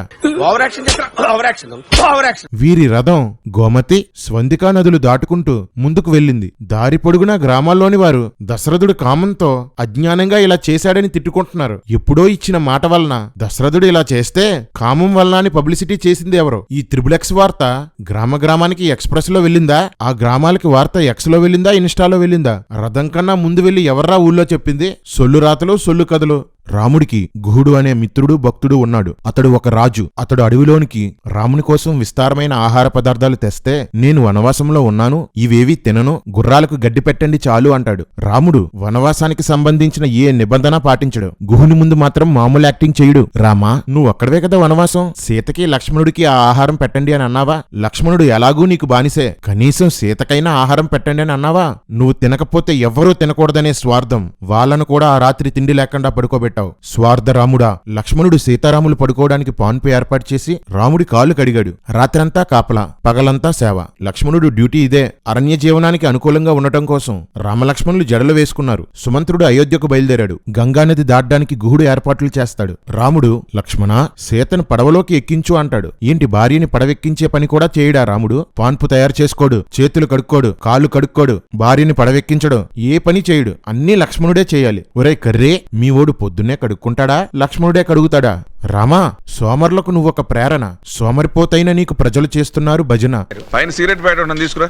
వీరి రథం గోమతి, స్వందికా నదులు దాటుకుంటూ ముందుకు వెళ్ళింది. దారి పొడుగునా గ్రామాల్లోని వారు దశరథుడు కామంతో అజ్ఞానంగా ఇలా చేశాడని తిట్టుకుంటున్నారు. ఎప్పుడో ఇచ్చిన మాట వలన దశరథుడు ఇలా చేస్తే కామం వలన అని పబ్లిసిటీ చేసింది ఎవరో. ఈ త్రిబుల్-X వార్త గ్రామ గ్రామానికి ఎక్స్ప్రెస్ లో వెళ్ళిందా, ఆ గ్రామాలకి వార్త X లో వెళ్ళిందా, ఇన్స్టాలో వెళ్ళిందా? రథం కన్నా ముందు వెళ్లి ఎవర్రా ఊళ్ళో చెప్పింది? సొల్లు రాతలు, సొల్లు కథలు. రాముడికి గుహుడు అనే మిత్రుడు భక్తుడు ఉన్నాడు. అతడు ఒక రాజు. అతడు అడవిలోనికి రాముని కోసం విస్తారమైన ఆహార పదార్థాలు తెస్తే, నేను వనవాసంలో ఉన్నాను, ఇవేవీ తినను, గుర్రాలకు గడ్డి పెట్టండి చాలు అంటాడు. రాముడు వనవాసానికి సంబంధించిన ఏ నిబంధన పాటించడు. గుహుని ముందు మాత్రం మామూలు యాక్టింగ్ చెయ్యడు. రామా, నువ్వు అక్కడవే కదా వనవాసం, సీతకి లక్ష్మణుడికి ఆ ఆహారం పెట్టండి అని అన్నావా? లక్ష్మణుడు ఎలాగూ నీకు బానిసే, కనీసం సీతకైనా ఆహారం పెట్టండి అని అన్నావా? నువ్వు తినకపోతే ఎవ్వరూ తినకూడదనే స్వార్థం వాళ్ళను కూడా ఆ రాత్రి తిండి లేకుండా పడుకోబెట్టావు. స్వార్థ రాముడా. లక్ష్మణుడు సీతారాములు పడుకోవడానికి పాన్పు ఏర్పాటు చేసి రాముడి కాళ్ళు కడిగాడు. రాత్రంతా కాపలా, పగలంతా సేవ. లక్ష్మణుడు డ్యూటీ ఇదే. అరణ్య జీవనానికి అనుకూలంగా ఉండటం కోసం రామలక్ష్మణులు జడలు వేసుకున్నారు. సుమంత్రుడు అయోధ్యకు బయలుదేరాడు. గంగానది దాటడానికి గుహుడు ఏర్పాట్లు చేస్తాడు. రాముడు, లక్ష్మణ, సీతను పడవలోకి ఎక్కించు అంటాడు. ఏంటి, భార్యని పడవెక్కించే పని కూడా చేయడా రాముడు? పాన్పు తయారు చేసుకోడు, చేతులు కడుక్కోడు, కాళ్ళు కడుక్కోడు, భార్యని పడవెక్కించడు, ఏ పని చేయుడు. అన్నీ లక్ష్మణుడే చేయాలి. ఒరే కర్రే, మీ ఓడు పొద్దున్నే కడుక్కుంటాడా, లక్ష్మణుడే కడుగుతాడా? రామా, సోమరులకు నువ్వొక ప్రేరణ. సోమరిపోతైన నీకు ప్రజలు చేస్తున్నారు భజన. పైన సిగరెట్ ప్యాకెట్ తీసుకురా,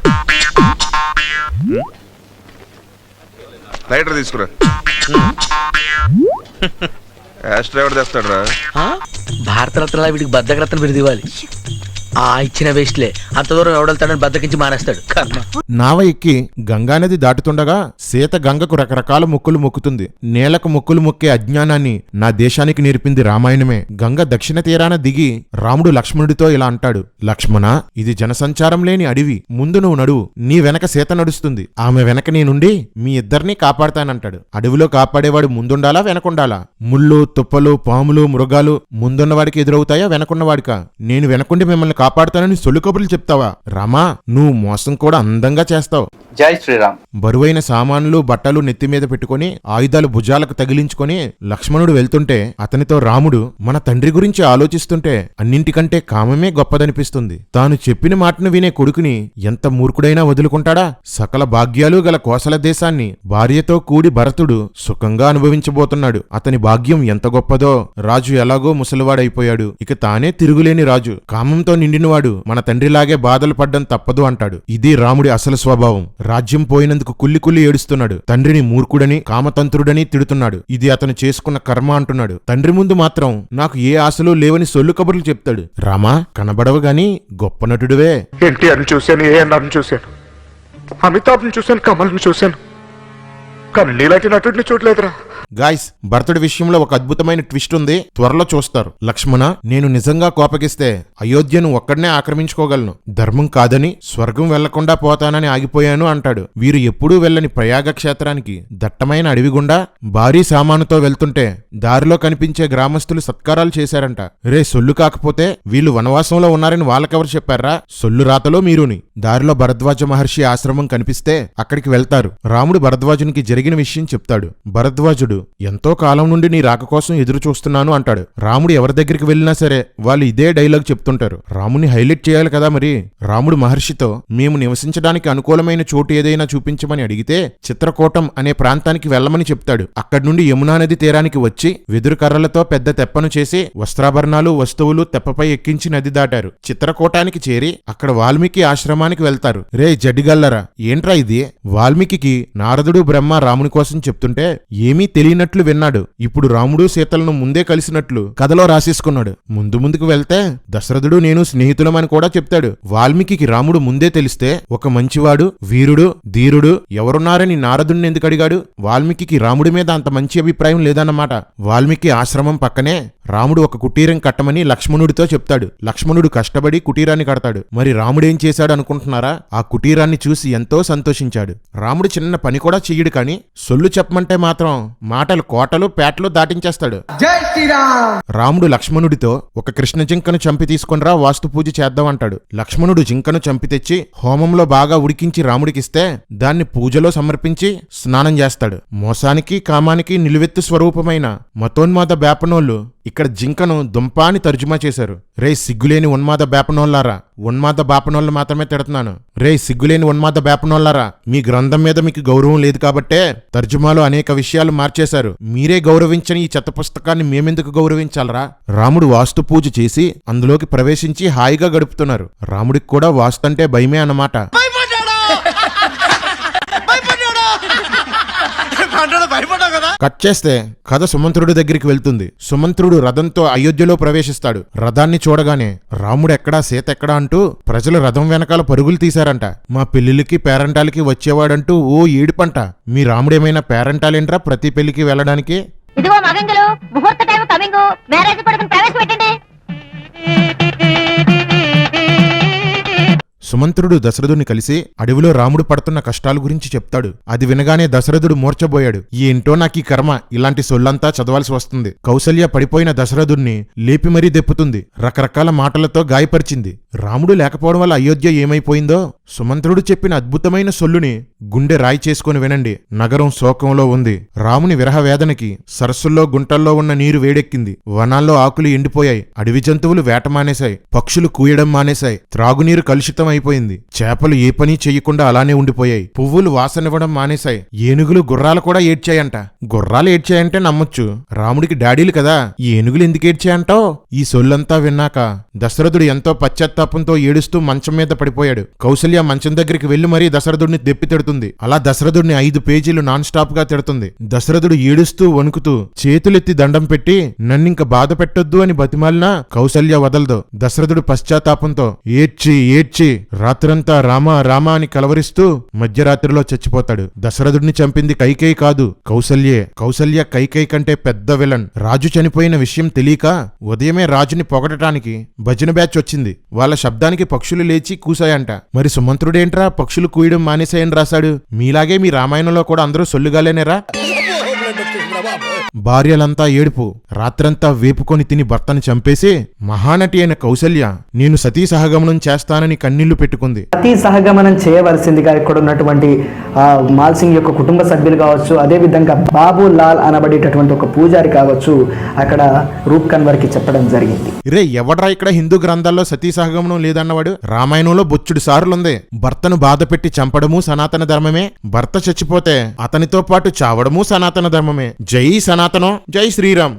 లైటర్ తీసుకురా. యాష్ డ్రైవర్ తెస్తాడు రా. భారతరత్న వీడికి బద్దకరత్న బిరుదు ఇవ్వాలి. ఆ ఇచ్చిన వేస్ట్లే, అంత దూరం ఎవడెళ్తాడని బద్దకించి మానేస్తాడు. కర్మ. నావ ఎక్కి గంగానది దాటుతుండగా సీత గంగకు రకరకాల మొక్కులు మొక్కుతుంది. నేలకు మొక్కులు మొక్కే అజ్ఞానాన్ని నా దేశానికి నేర్పింది రామాయణమే. గంగ దక్షిణ తీరాన దిగి రాముడు లక్ష్మణుడితో ఇలా అంటాడు. లక్ష్మణ, ఇది జనసంచారం లేని అడవి. ముందు నువ్వు నడువు, నీ వెనక సీత నడుస్తుంది. ఆమె వెనక నేనుండి మీ ఇద్దరినీ కాపాడతానంటాడు. అడవిలో కాపాడేవాడు ముందుండాలా, వెనకుండాలా? ముళ్ళు, తుప్పలు, పాములు, మృగాలు ముందున్నవాడికి ఎదురవుతాయా, వెనకున్నవాడికా? నేను వెనకుండి మిమ్మల్ని కాపాడుతానని సొల్లు కబుర్లు చెప్తావా? రామా, నువ్వు మోసం కూడా అందంగా చేస్తావు. జై శ్రీరామ్. బరువైన సామాన్లు, బట్టలు నెత్తి మీద పెట్టుకుని ఆయుధాలు భుజాలకు తగిలించుకుని లక్ష్మణుడు వెళ్తుంటే అతనితో రాముడు, మన తండ్రి గురించి ఆలోచిస్తుంటే అన్నింటికంటే కామమే గొప్పదనిపిస్తుంది. తాను చెప్పిన మాటను వినే కొడుకుని ఎంత మూర్ఖుడైనా వదులుకుంటాడా? సకల భాగ్యాలు గల కోసల దేశాన్ని భార్యతో కూడి భరతుడు సుఖంగా అనుభవించబోతున్నాడు. అతని భాగ్యం ఎంత గొప్పదో. రాజు ఎలాగో ముసలివాడైపోయాడు. ఇక తానే తిరుగులేని రాజు. కామంతో నిండినవాడు మన తండ్రిలాగే బాధలు పడ్డం తప్పదు అంటాడు. ఇది రాముడి అసలు స్వభావం. రాజ్యం పోయినందుకు కుల్లి కుల్లి ఏడుస్తున్నాడు. తండ్రిని మూర్ఖుడని, కామతంత్రుడని తిడుతున్నాడు. ఇది అతను చేసుకున్న కర్మ అంటున్నాడు. తండ్రి ముందు మాత్రం నాకు ఏ ఆశలు లేవని సొల్లు కబుర్లు చెప్తాడు. రామా, కనబడవు గాని గొప్ప నటుడువే. ఎన్టీఆర్ని చూశాను, ఏఎన్ఆర్ని చూశాను, అమితాబ్ని చూశాను, కమల్ని చూశాను, కానీ నీలాంటి నటుడిని చూడలేదురా. గాయ్స్, భరతుడి విషయంలో ఒక అద్భుతమైన ట్విస్ట్ ఉంది, త్వరలో చూస్తారు. లక్ష్మణ, నేను నిజంగా కోపగిస్తే అయోధ్యను ఒక్కడనే ఆక్రమించుకోగలను. ధర్మం కాదని స్వర్గం వెళ్లకుండా పోతానని ఆగిపోయాను అంటాడు. వీరు ఎప్పుడూ వెళ్ళని ప్రయాగ క్షేత్రానికి దట్టమైన అడవి గుండా భారీ సామానుతో వెళ్తుంటే దారిలో కనిపించే గ్రామస్తులు సత్కారాలు చేశారంట. రే, సొల్లు కాకపోతే వీళ్ళు వనవాసంలో ఉన్నారని వాళ్ళకెవరు చెప్పారా? సొల్లు రాతలో మీరుని. దారిలో భరద్వాజ మహర్షి ఆశ్రమం కనిపిస్తే అక్కడికి వెళ్తారు. రాముడు భరద్వాజునికి జరిగిన విషయం చెప్తాడు. భరద్వాజుడు, ఎంతో కాలం నుండి నీ రాక కోసం ఎదురు చూస్తున్నాను అంటాడు. రాముడు ఎవరి దగ్గరికి వెళ్ళినా సరే వాళ్ళు ఇదే డైలాగ్ చెప్తుంటారు. రాముని హైలైట్ చేయాలి కదా మరి. రాముడు మహర్షితో, మేము నివసించడానికి అనుకూలమైన చోటు ఏదైనా చూపించమని అడిగితే చిత్రకూటం అనే ప్రాంతానికి వెళ్ళమని చెప్తాడు. అక్కడి నుండి యమునా నది తీరానికి వచ్చి వెదురు కర్రలతో పెద్ద తెప్పను చేసి వస్త్రాభరణాలు, వస్తువులు తెప్పపై ఎక్కించి నది దాటారు. చిత్రకూటానికి చేరి అక్కడ వాల్మీకి ఆశ్రమానికి వెళ్తారు. రే జడ్డిగల్లరా, ఏంట్రా ఇది? వాల్మీకి నారదుడు, బ్రహ్మ రాముని కోసం చెప్తుంటే ఏమీ తెలియనట్లు విన్నాడు. ఇప్పుడు రాముడు సీతలను ముందే కలిసినట్లు కథలో రాసేసుకున్నాడు. ముందుకు వెళ్తే దశరథుడు నేను స్నేహితులమని కూడా చెప్తాడు. వాల్మీకి రాముడు ముందే తెలిస్తే ఒక మంచివాడు, వీరుడు, ధీరుడు ఎవరున్నారని నారదుణ్ణి ఎందుకు అడిగాడు? వాల్మీకి రాముడి మీద అంత మంచి అభిప్రాయం లేదన్నమాట. వాల్మీకి ఆశ్రమం పక్కనే రాముడు ఒక కుటీరం కట్టమని లక్ష్మణుడితో చెప్తాడు. లక్ష్మణుడు కష్టపడి కుటీరాన్ని కడతాడు. మరి రాముడేం చేశాడు అనుకుంటున్నారా? ఆ కుటీరాన్ని చూసి ఎంతో సంతోషించాడు. రాముడు చిన్న పని కూడా చెయ్యడు, కానీ సొల్లు చెప్పమంటే మాత్రం మాటలు కోటలు పేటలు దాటించేస్తాడు. రాముడు లక్ష్మణుడితో ఒక కృష్ణ జింకను చంపి తీసుకొనిరా వాస్తు పూజ చేద్దాం అంటాడు. లక్ష్మణుడు జింకను చంపి తెచ్చి హోమంలో బాగా ఉడికించి రాముడికిస్తే దాన్ని పూజలో సమర్పించి స్నానం చేస్తాడు. మోసానికి కామానికి నిలువెత్తు స్వరూపమైన మతోన్మాద బేపనోళ్ళు ఇక్కడ జింకను దుంపాని తర్జుమా చేశారు. రే సిగ్గులేని ఉన్మాద బేపనోళ్ళారా, ఉన్మాద బాపనోళ్ళు మాత్రమే తిడుతున్నాను. రే సిగ్గులేని ఉన్మాద బేపనోళ్ళారా, మీ గ్రంథం మీద మీకు గౌరవం లేదు కాబట్టే తర్జుమాలో అనేక విషయాలు మార్చేశారు. మీరే గౌరవించని ఈ చెత్త పుస్తకాన్ని మేమెందుకు గౌరవించాలరా? రాముడు వాస్తు పూజ చేసి అందులోకి ప్రవేశించి హాయిగా గడుపుతున్నారు. రాముడికి కూడా వాస్తు అంటే భయమే అన్నమాట. కట్ చేస్తే కథ సుమంత్రుడి దగ్గరికి వెళ్తుంది. సుమంత్రుడు రథంతో అయోధ్యలో ప్రవేశిస్తాడు. రథాన్ని చూడగానే రాముడు ఎక్కడా సీత ఎక్కడా అంటూ ప్రజలు రథం వెనకాల పరుగులు తీశారంట. మా పెళ్లిళ్ళకి పేరంటాలకి వచ్చేవాడంటూ ఓ ఏడుపంట. మీ రాముడేమైనా పేరంటాలేంట్రా ప్రతి పెళ్లికి వెళ్ళడానికి? ఇదిగో మగంగులు, ముహూర్త టైం కమింగ్, మ్యారేజ్ కొడుకుని ప్రవేశపెట్టండి. సుమంత్రుడు దశరథుని కలిసి అడవిలో రాముడు పడుతున్న కష్టాల గురించి చెప్తాడు. అది వినగానే దశరథుడు మూర్చబోయాడు. ఏంటో నాకీ కర్మ, ఇలాంటి సొల్లంతా చదవాల్సి వస్తుంది. కౌసల్య పడిపోయిన దశరథుణ్ణి లేపి మరీ దెప్పుతుంది. రకరకాల మాటలతో గాయపరిచింది. రాముడు లేకపోవడం వల్ల అయోధ్య ఏమైపోయిందో సుమంత్రుడు చెప్పిన అద్భుతమైన సొల్లుని గుండె రాయి చేసుకుని వినండి. నగరం శోకంలో ఉంది. రాముని విరహ వేదనకి సరస్సుల్లో గుంటల్లో ఉన్న నీరు వేడెక్కింది. వనాల్లో ఆకులు ఎండిపోయాయి. అడవి జంతువులు వేట మానేశాయి. పక్షులు కూయడం మానేశాయి. త్రాగునీరు కలుషితం అయిపోయింది. చేపలు ఏ పని చెయ్యకుండా అలానే ఉండిపోయాయి. పువ్వులు వాసనివ్వడం మానేశాయి. ఏనుగులు గుర్రాలు కూడా ఏడ్చాయంట. గుర్రాలు ఏడ్చాయంటే నమ్మొచ్చు, రాముడికి డాడీలు కదా. ఈ ఏనుగులు ఎందుకు ఏడ్చాయంటావు? ఈ సొల్లంతా విన్నాక దశరథుడు ఎంతో పశ్చాత్తాపంతో ఏడుస్తూ మంచం మీద పడిపోయాడు. కౌసల్య మంచం దగ్గరికి వెళ్లి మరీ దశరథుడిని దెప్పి తిడుతుంది. అలా దశరథుడిని 5 పేజీలు నాన్ స్టాప్ గా తిడుతుంది. దశరథుడు ఏడుస్తూ వణుకుతూ చేతులెత్తి దండం పెట్టి నన్నింక బాధ పెట్టొద్దు అని బతిమాలినా కౌసల్య వదలదు. దశరథుడు పశ్చాత్తాపంతో ఏడ్చి ఏడ్చి రాత్రంతా రామా రామా అని కలవరిస్తూ మధ్యరాత్రిలో చచ్చిపోతాడు. దశరథుడిని చంపింది కైకేయి కాదు, కౌసల్యే. కౌసల్య కైకేయి కంటే పెద్ద విలన్. రాజు చనిపోయిన విషయం తెలియక ఉదయమే రాజుని పొగడటానికి భజన బ్యాచ్ వచ్చింది. వాళ్ళ శబ్దానికి పక్షులు లేచి కూసాయంట. మరి సుమంత్రుడేంట్రా పక్షులు కూయడం మానేసాయని రాశాడు? మీలాగే మీ రామాయణంలో కూడా అందరూ సొల్లుగాలేనేరా? భార్యలంతా ఏడుపు. రాత్రంతా వేపుకొని తిని భర్తను చంపేసి మహానటి అయిన కౌసల్య నేను సతీ సహగమనం చేస్తానని కన్నీళ్లు పెట్టుకుంది. సతీ సహగమనం చేయవలసిందిగా ఇక్కడ ఉన్నటువంటి మాల్ సింగ్ యొక్క కుటుంబ సభ్యులు కావచ్చు, అదే విధంగా బాబు లాల్ అనబడేటటువంటి ఒక పూజారి కావచ్చు, అక్కడ రూప్ కన్వర్కి చెప్పడం జరిగింది. రే ఎవడ్రా ఇక్కడ హిందూ గ్రంథాల్లో సతీ సహగమనం లేదన్నవాడు? రామాయణంలో బొచ్చుడు సారులుంది. భర్తను బాధ పెట్టి చంపడము సనాతన ధర్మమే. భర్త చచ్చిపోతే అతనితో పాటు చావడము సనాతన ధర్మమే. జై సనాతనం, జై శ్రీరామ్.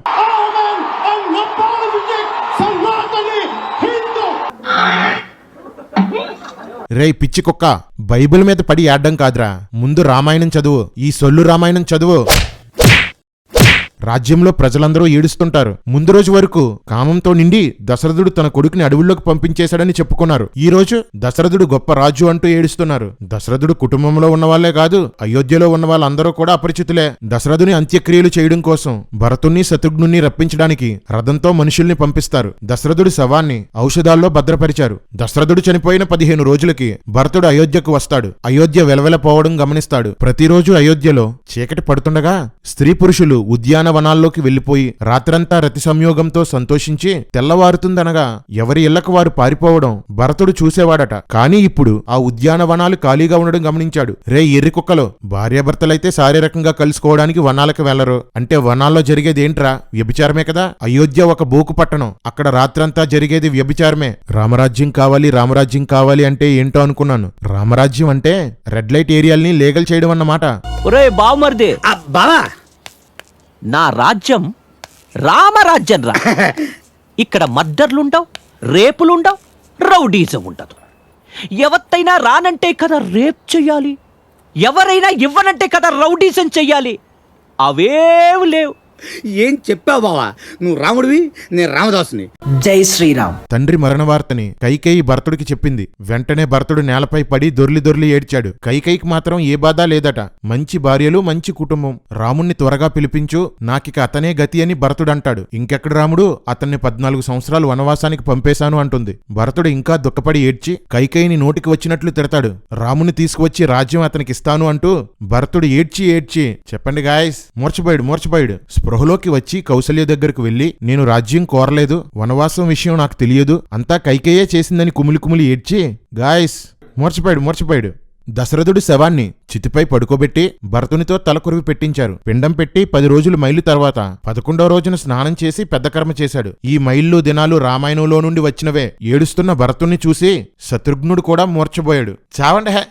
రే పిచ్చి కుక్క, బైబిల్ మీద పడి ఏడ్డం కాదురా, ముందు రామాయణం చదువు. ఈ సొల్లు రామాయణం చదువు. రాజ్యంలో ప్రజలందరూ ఏడుస్తుంటారు. ముందు రోజు వరకు కామంతో నిండి దశరథుడు తన కొడుకుని అడవుల్లోకి పంపించేశాడని చెప్పుకున్నారు. ఈ రోజు దశరథుడు గొప్ప రాజు అంటూ ఏడుస్తున్నారు. దశరథుడు కుటుంబంలో ఉన్నవాళ్లే కాదు, అయోధ్యలో ఉన్న వాళ్ళందరూ కూడా అపరిచితులే. దశరథుని అంత్యక్రియలు చేయడం కోసం భరతుణ్ణి శత్రుఘ్నుణ్ణి రప్పించడానికి రథంతో మనుషుల్ని పంపిస్తారు. దశరథుడి శవాన్ని ఔషధాల్లో భద్రపరిచారు. దశరథుడు చనిపోయిన 15 రోజులకి భరతుడు అయోధ్యకు వస్తాడు. అయోధ్య వెలవెలపోవడం గమనిస్తాడు. ప్రతిరోజు అయోధ్యలో చీకటి పడుతుండగా స్త్రీ పురుషులు ఉద్యానవనాల్లోకి వెళ్లిపోయి రాత్రంతా రతి సంయోగంతో సంతోషించి తెల్లవారుతుందనగా ఎవరి ఇళ్లకు వారు పారిపోవడం భరతుడు చూసేవాడట. కానీ ఇప్పుడు ఆ ఉద్యానవనాలు ఖాళీగా ఉండడం గమనించాడు. రే ఎర్రి కుక్కలో, భార్యాభర్తలైతే శారీరకంగా కలుసుకోవడానికి వనాలకు వెళ్లరు అంటే వనాల్లో జరిగేది ఏంట్రా? వ్యభిచారమే కదా. అయోధ్య ఒక బోకు పట్టణం, అక్కడ రాత్రంతా జరిగేది వ్యభిచారమే. రామరాజ్యం కావాలి రామరాజ్యం కావాలి అంటే ఏంటో అనుకున్నాను. రామరాజ్యం అంటే రెడ్ లైట్ ఏరియాల్ని లీగల్ చేయడం అన్నమాట. ఒరే బావమర్దే, బావా నా రాజ్యం రామరాజ్యం రా. ఇక్కడ మర్డర్లుండవు, రేపులుండవు, రౌడీజం ఉండదు. ఎవరైనా రానంటే కదా రేప్ చెయ్యాలి, ఎవరైనా ఇవ్వనంటే కదా రౌడీజం చెయ్యాలి. అవేవి లేవు. ఏం చెప్పావు బావా, నువ్వు రాముడివి, నేను రామదాసుని. జై శ్రీరామ్. తండ్రి మరణ వార్తని కైకేయి భరతుడికి చెప్పింది. వెంటనే భరతుడు నేలపై పడి దొర్లి దొర్లి ఏడ్చాడు. కైకేయికి మాత్రం ఏ బాధ లేదట. మంచి భార్యలు, మంచి కుటుంబం. రాముణ్ణి త్వరగా పిలిపించు, నాకిక అతనే గతి అని భరతుడంటాడు. ఇంకెక్కడ రాముడు, అతన్ని 14 సంవత్సరాలు వనవాసానికి పంపేశాను అంటుంది. భరతుడు ఇంకా దుఃఖపడి ఏడ్చి కైకేయిని నోటికి వచ్చినట్లు తిడతాడు. రాముని తీసుకువచ్చి రాజ్యం అతనికి ఇస్తాను అంటూ భరతుడు ఏడ్చి ఏడ్చి చెప్పండి గాయస్, మూర్చపోయాడు. స్పృహలోకి వచ్చి కౌసల్య దగ్గరకు వెళ్లి, నేను రాజ్యం కోరలేదు, వనవాసం విషయం నాకు తెలియదు, అంతా కైకేయే చేసిందని కుమిలి ఏడ్చి గాయస్ మూర్చపోయాడు. దశరథుడి శవాన్ని చితిపై పడుకోబెట్టి భరతునితో తలకొరివి పెట్టించారు. పిండం పెట్టి 10 రోజులు మైలు తర్వాత 11వ రోజున స్నానం చేసి పెద్ద కర్మ చేశాడు. ఈ మైళ్ళు దినాలు రామాయణంలో నుండి వచ్చినవే. ఏడుస్తున్న భరతుణ్ణి చూసి శత్రుఘ్నుడు కూడా మూర్చబోయాడు. చావండి హే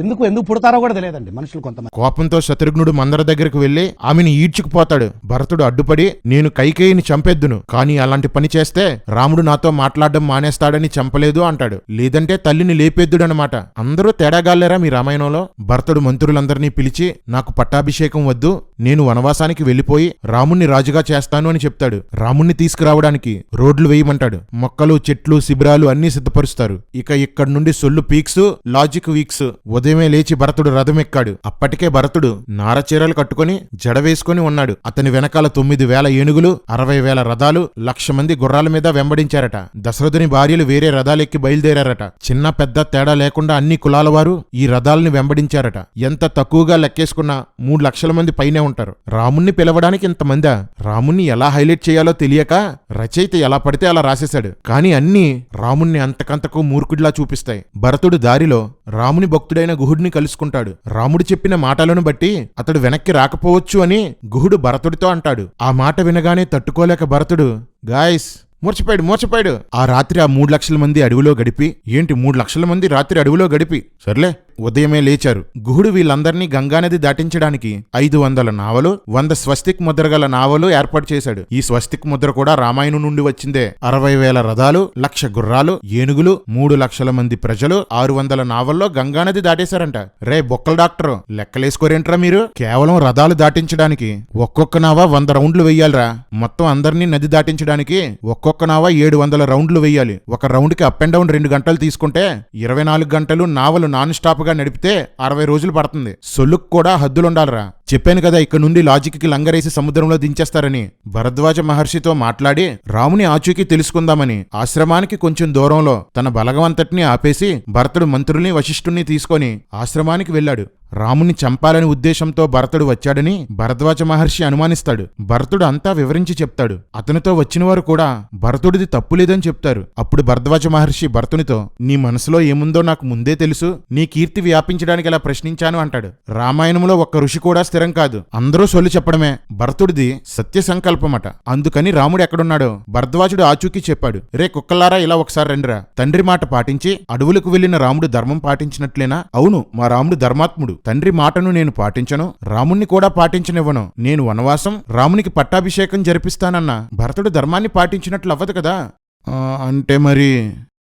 ఎందుకు పుడతారో కూడా తెలియదండి మనుషులు కొంతమంది. కోపంతో శత్రుఘ్నుడు మందర దగ్గరకు వెళ్లి ఆమెను ఈడ్చుకుపోతాడు. భరతుడు అడ్డుపడి, నేను కైకేయిని చంపేద్దును, కానీ అలాంటి పని చేస్తే రాముడు నాతో మాట్లాడడం మానేస్తాడని చంపలేదు అంటాడు. లేదంటే తల్లిని లేపేద్దుడనమాట. అందరూ తేడాగాలేరా మీ రామాయణంలో? భరతుడు మంత్రులందరినీ పిలిచి, నాకు పట్టాభిషేకం వద్దు, నేను వనవాసానికి వెళ్లిపోయి రాముణ్ణి రాజుగా చేస్తాను అని చెప్తాడు. రాముణ్ణి తీసుకురావడానికి రోడ్లు వేయమంటాడు. మొక్కలు, చెట్లు, శిబిరాలు అన్నీ సిద్ధపరుస్తారు. ఇక ఇక్కడి నుండి సొల్లు పీక్స్, లాజిక్ వీక్స్. ఉదయమే లేచి భరతుడు రథమెక్కాడు. అప్పటికే భరతుడు నారచీరలు కట్టుకుని జడ వేసుకుని ఉన్నాడు. అతని వెనకాల 9,000 ఏనుగులు, 60,000 రథాలు, 1,00,000 మంది గుర్రాల మీద వెంబడించారట. దశరథుని భార్యలు వేరే రథాలెక్కి బయలుదేరారట. చిన్న పెద్ద తేడా లేకుండా అన్ని కులాల వారు ఈ రథాలని వెంబడించారట. ఎంత తక్కువగా లెక్కేసుకున్నా 3 లక్షల మంది పైనే ఉంటారు. రాముణ్ణి పిలవడానికి ఇంతమందా? రాముణ్ణి ఎలా హైలైట్ చేయాలో తెలియక రచయిత ఎలా పడితే అలా రాసేశాడు. కానీ అన్నీ రాముణ్ణి అంతకంతకు మూర్ఖుడిలా చూపిస్తాయి. భరతుడు దారిలో రాముని భక్తుడైన గుహుడిని కలుసుకుంటాడు. రాముడు చెప్పిన మాటలను బట్టి అతడు వెనక్కి రాకపోవచ్చు అని గుహుడు భరతుడితో అంటాడు. ఆ మాట వినగానే తట్టుకోలేక భరతుడు గాయస్ మూర్చపోయాడు. ఆ రాత్రి ఆ 3 లక్షల మంది అడవిలో గడిపి, ఏంటి 3 లక్షల మంది రాత్రి అడవిలో గడిపి, సర్లే ఉదయమే లేచారు. గుహుడు వీళ్ళందరినీ గంగానది దాటించడానికి 500 నావలు, 100 స్వస్తిక్ ముద్ర గల నావలు ఏర్పాటు చేశాడు. ఈ స్వస్తిక్ ముద్ర కూడా రామాయణం నుండి వచ్చిందే. 60,000 రథాలు, 1,00,000 గుర్రాలు, ఏనుగులు, 3 లక్షల మంది ప్రజలు 600 నావల్లో గంగానది దాటేశారంట. రే బొక్కల డాక్టర్, లెక్కలేసుకోరేంట్రా మీరు? కేవలం రథాలు దాటించడానికి ఒక్కొక్క నావ 100 రౌండ్లు వెయ్యాలిరా. మొత్తం అందరినీ నది దాటించడానికి ఒక్కొక్క నావ 700 రౌండ్లు వెయ్యాలి. ఒక రౌండ్కి అప్ అండ్ డౌన్ 2 గంటలు తీసుకుంటే 24 గంటలు నావలు నాన్ స్టాప్ గా నడిపితే 60 రోజులు పడుతుంది. సొల్లుకు కూడా హద్దులుండాలరా. చెప్పాను కదా, ఇక్కడ నుండి లాజిక్కి లంగరేసి సముద్రంలో దించేస్తారని. భరద్వాజ మహర్షితో మాట్లాడి రాముని ఆచూకీ తెలుసుకుందామని ఆశ్రమానికి కొంచెం దూరంలో తన బలగవంతటిని ఆపేసి భరతుడు మంత్రుల్ని, వశిష్ఠుణ్ణి తీసుకొని ఆశ్రమానికి వెళ్ళాడు. రాముని చంపాలని ఉద్దేశంతో భరతుడు వచ్చాడని భరద్వాజ మహర్షి అనుమానిస్తాడు. భరతుడు అంతా వివరించి చెప్తాడు. అతనితో వచ్చిన వారు కూడా భరతుడిది తప్పులేదని చెప్తారు. అప్పుడు భరద్వాజ మహర్షి భరతునితో, నీ మనసులో ఏముందో నాకు ముందే తెలుసు, నీ కీర్తి వ్యాపించడానికి ఇలా ప్రశ్నించాను అంటాడు. రామాయణంలో ఒక్క ఋషి కూడా స్థిరం కాదు, అందరూ సొల్లు చెప్పడమే. భరతుడిది సత్య సంకల్పమట. అందుకని రాముడు ఎక్కడున్నాడో భరద్వాజుడు ఆచూకీ చెప్పాడు. రే కుక్కలారా, ఇలా ఒకసారి రండిరా. తండ్రి మాట పాటించి అడవులకు వెళ్లిన రాముడు ధర్మం పాటించినట్లేనా? అవును, మా రాముడు ధర్మాత్ముడు. తండ్రి మాటను నేను పాటించను, రాముణ్ణి కూడా పాటించనివ్వను. నేను వనవాసం, రామునికి పట్టాభిషేకం జరిపిస్తానన్న భరతుడు ధర్మాన్ని పాటించినట్లు అవ్వదు కదా. అంటే మరి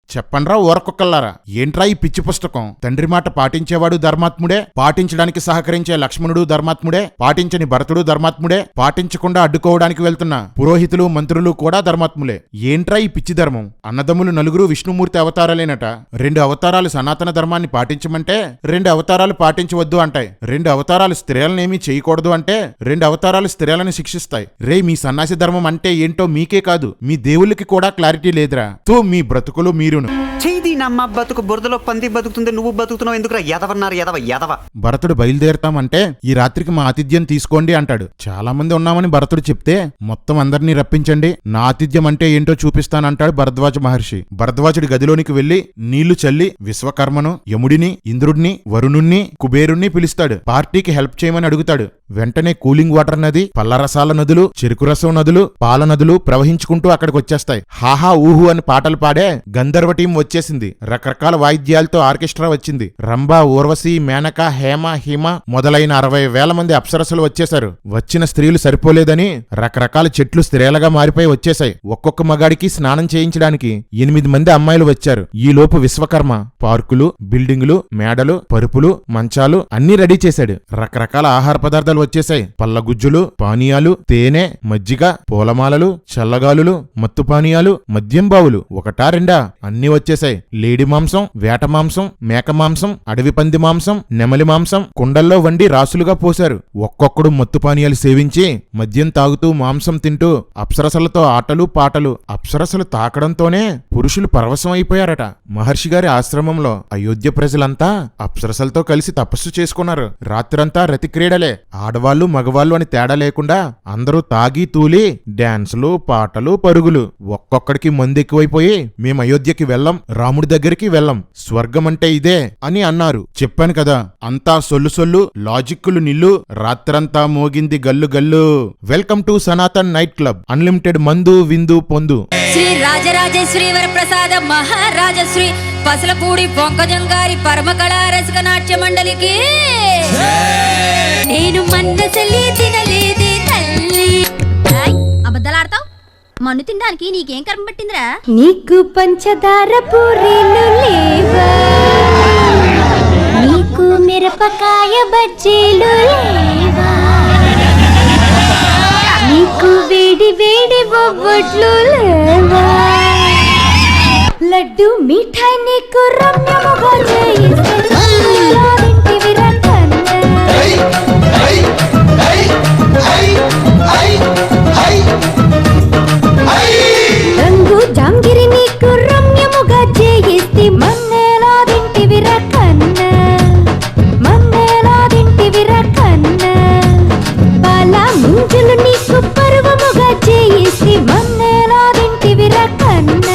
చెప్పండ్రా ఓరకొక్కల్లారా, ఏంట్రా ఈ పిచ్చి పుస్తకం? తండ్రి మాట పాటించేవాడు ధర్మాత్ముడే, పాటించడానికి సహకరించే లక్ష్మణుడు ధర్మాత్ముడే, పాటించని భరతుడు ధర్మాత్ముడే, పాటించకుండా అడ్డుకోవడానికి వెళ్తున్న పురోహితులు, మంత్రులు కూడా ధర్మాత్ములే. ఏంట్రా ఈ పిచ్చి ధర్మం? అన్నదమ్ములు 4 విష్ణుమూర్తి అవతారాలేనట. 2 అవతారాలు సనాతన ధర్మాన్ని పాటించమంటే 2 అవతారాలు పాటించవద్దు అంటాయి. 2 అవతారాలు స్త్రీలనేమీ చేయకూడదు అంటే 2 అవతారాలు స్త్రీలను శిక్షిస్తాయి. రే, మీ సన్యాసి ధర్మం అంటే ఏంటో మీకే కాదు, మీ దేవుళ్ళకి కూడా క్లారిటీ లేదురా. మీ బ్రతుకులు మీరు చేది నమ్మ బతుకు బురదలో పంది బతుకుతుంది, నువ్వు బతుకుతున్నావు ఎందుకురా? ఎదవన్నారు ఎదవ. భరతుడు బయలుదేరతామంటే ఈ రాత్రికి మా ఆతిథ్యం తీసుకోండి అంటాడు. చాలా మంది ఉన్నామని భరతుడు చెప్తే మొత్తం అందరినీ రప్పించండి, నా ఆతిథ్యం అంటే ఏంటో చూపిస్తానంటాడు భరద్వాజ మహర్షి. భరద్వాజుడి గదిలోనికి వెళ్లి నీళ్లు చల్లి విశ్వకర్మను, యముడిని, ఇంద్రుడిని, వరుణుణ్ణి, కుబేరుణ్ణి పిలుస్తాడు. పార్టీకి హెల్ప్ చేయమని అడుగుతాడు. వెంటనే కూలింగ్ వాటర్ నది, పల్లరసాల నదులు, చెరుకు రసం నదులు, పాల నదులు ప్రవహించుకుంటూ అక్కడికి వచ్చేస్తాయి. హాహా ఊహు అని పాటలు పాడే గంధర్వ టీం వచ్చేసింది. రకరకాల వాయిద్యాలతో ఆర్కెస్ట్రా వచ్చింది. రంభ, ఊర్వశి, మేనక, హేమ, హిమ మొదలైన 60,000 మంది అప్సరసలు వచ్చేశారు. వచ్చిన స్త్రీలు సరిపోలేదని రకరకాల చెట్లు స్త్రీలుగా మారిపోయి వచ్చేశాయి. ఒక్కొక్క మగాడికి స్నానం చేయించడానికి 8 మంది అమ్మాయిలు వచ్చారు. ఈ లోపు విశ్వకర్మ పార్కులు, బిల్డింగులు, మేడలు, పరుపులు, మంచాలు అన్నీ రెడీ చేశాడు. రకరకాల ఆహార పదార్థాలు అప్సరసలు వచ్చేశాయి. పళ్ళగుజ్జులు, పానీయాలు, తేనె, మజ్జిగ, పూలమాలలు, చల్లగాలులు, మత్తు పానీయాలు, మద్యం బావులు, ఒకటా రెండా అన్ని వచ్చేశాయి. లేడి మాంసం, వేట మాంసం, మేక మాంసం, అడవి పంది మాంసం, నెమలి మాంసం కుండల్లో వండి రాసులుగా పోశారు. ఒక్కొక్కడు మత్తు పానీయాలు సేవించి మద్యం తాగుతూ మాంసం తింటూ అప్సరసలతో ఆటలు పాటలు. అప్సరసలు తాకడంతోనే పురుషులు పరవశం అయిపోయారట. మహర్షి గారి ఆశ్రమంలో అయోధ్య ప్రజలంతా అప్సరసలతో కలిసి తపస్సు చేసుకున్నారు. రాత్రంతా రతి క్రీడలే. ఆడవాళ్లు మగవాళ్ళు అని తేడా లేకుండా అందరూ తాగి తూలి డాన్సులు, పాటలు, పరుగులు. ఒక్కొక్కడికి మందు ఎక్కువైపోయి మేం అయోధ్యకి వెళ్ళం, రాముడి దగ్గరికి వెళ్ళం, స్వర్గం అంటే ఇదే అని అన్నారు. చెప్పాను కదా, అంతా సొల్లు సొల్లు, లాజిక్కులు నిల్లు, రాత్రంతా మోగింది గల్లు గల్లు. Welcome to Sanatan night club. Unlimited మందు విందు పొందు. శ్రీ రాజరాజేశ్వరి వరప్రసాద మహారాజశ్రీ పసలపూడి పొంకజంగారి పరమకళా రసిక నాట్య మండలికి నేను మన్నసలి తినలేదే తల్లి. అబద్ధాలాడతావు? మన్ను తినడానికి నీకేం కర్మ పట్టిందిరా? నీకు పంచదార పూరీలు లేవా? నీకు మిరపకాయ బజ్జీలు లేవా? నీకు వేడి వేడి బొబ్బట్లు లేవా? లడ్డు మిఠాయి నీకు రమ్యముగా చేయిస్తే తింటివి రకన్న. రంగు జాంగిరి నీకు రమ్యముగా చేయిస్తే మన్నేలా తింటివి రకన్న. మన్నేలా తింటివి రకన్న. పాల ముంజులు నీకు పర్వముగా చేయిస్తే మన్నేలా తింటివి రకన్న.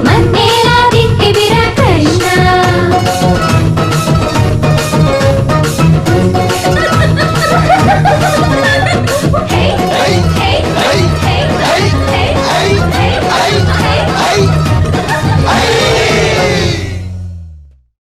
మన్నేలా తింటివి రకన్న.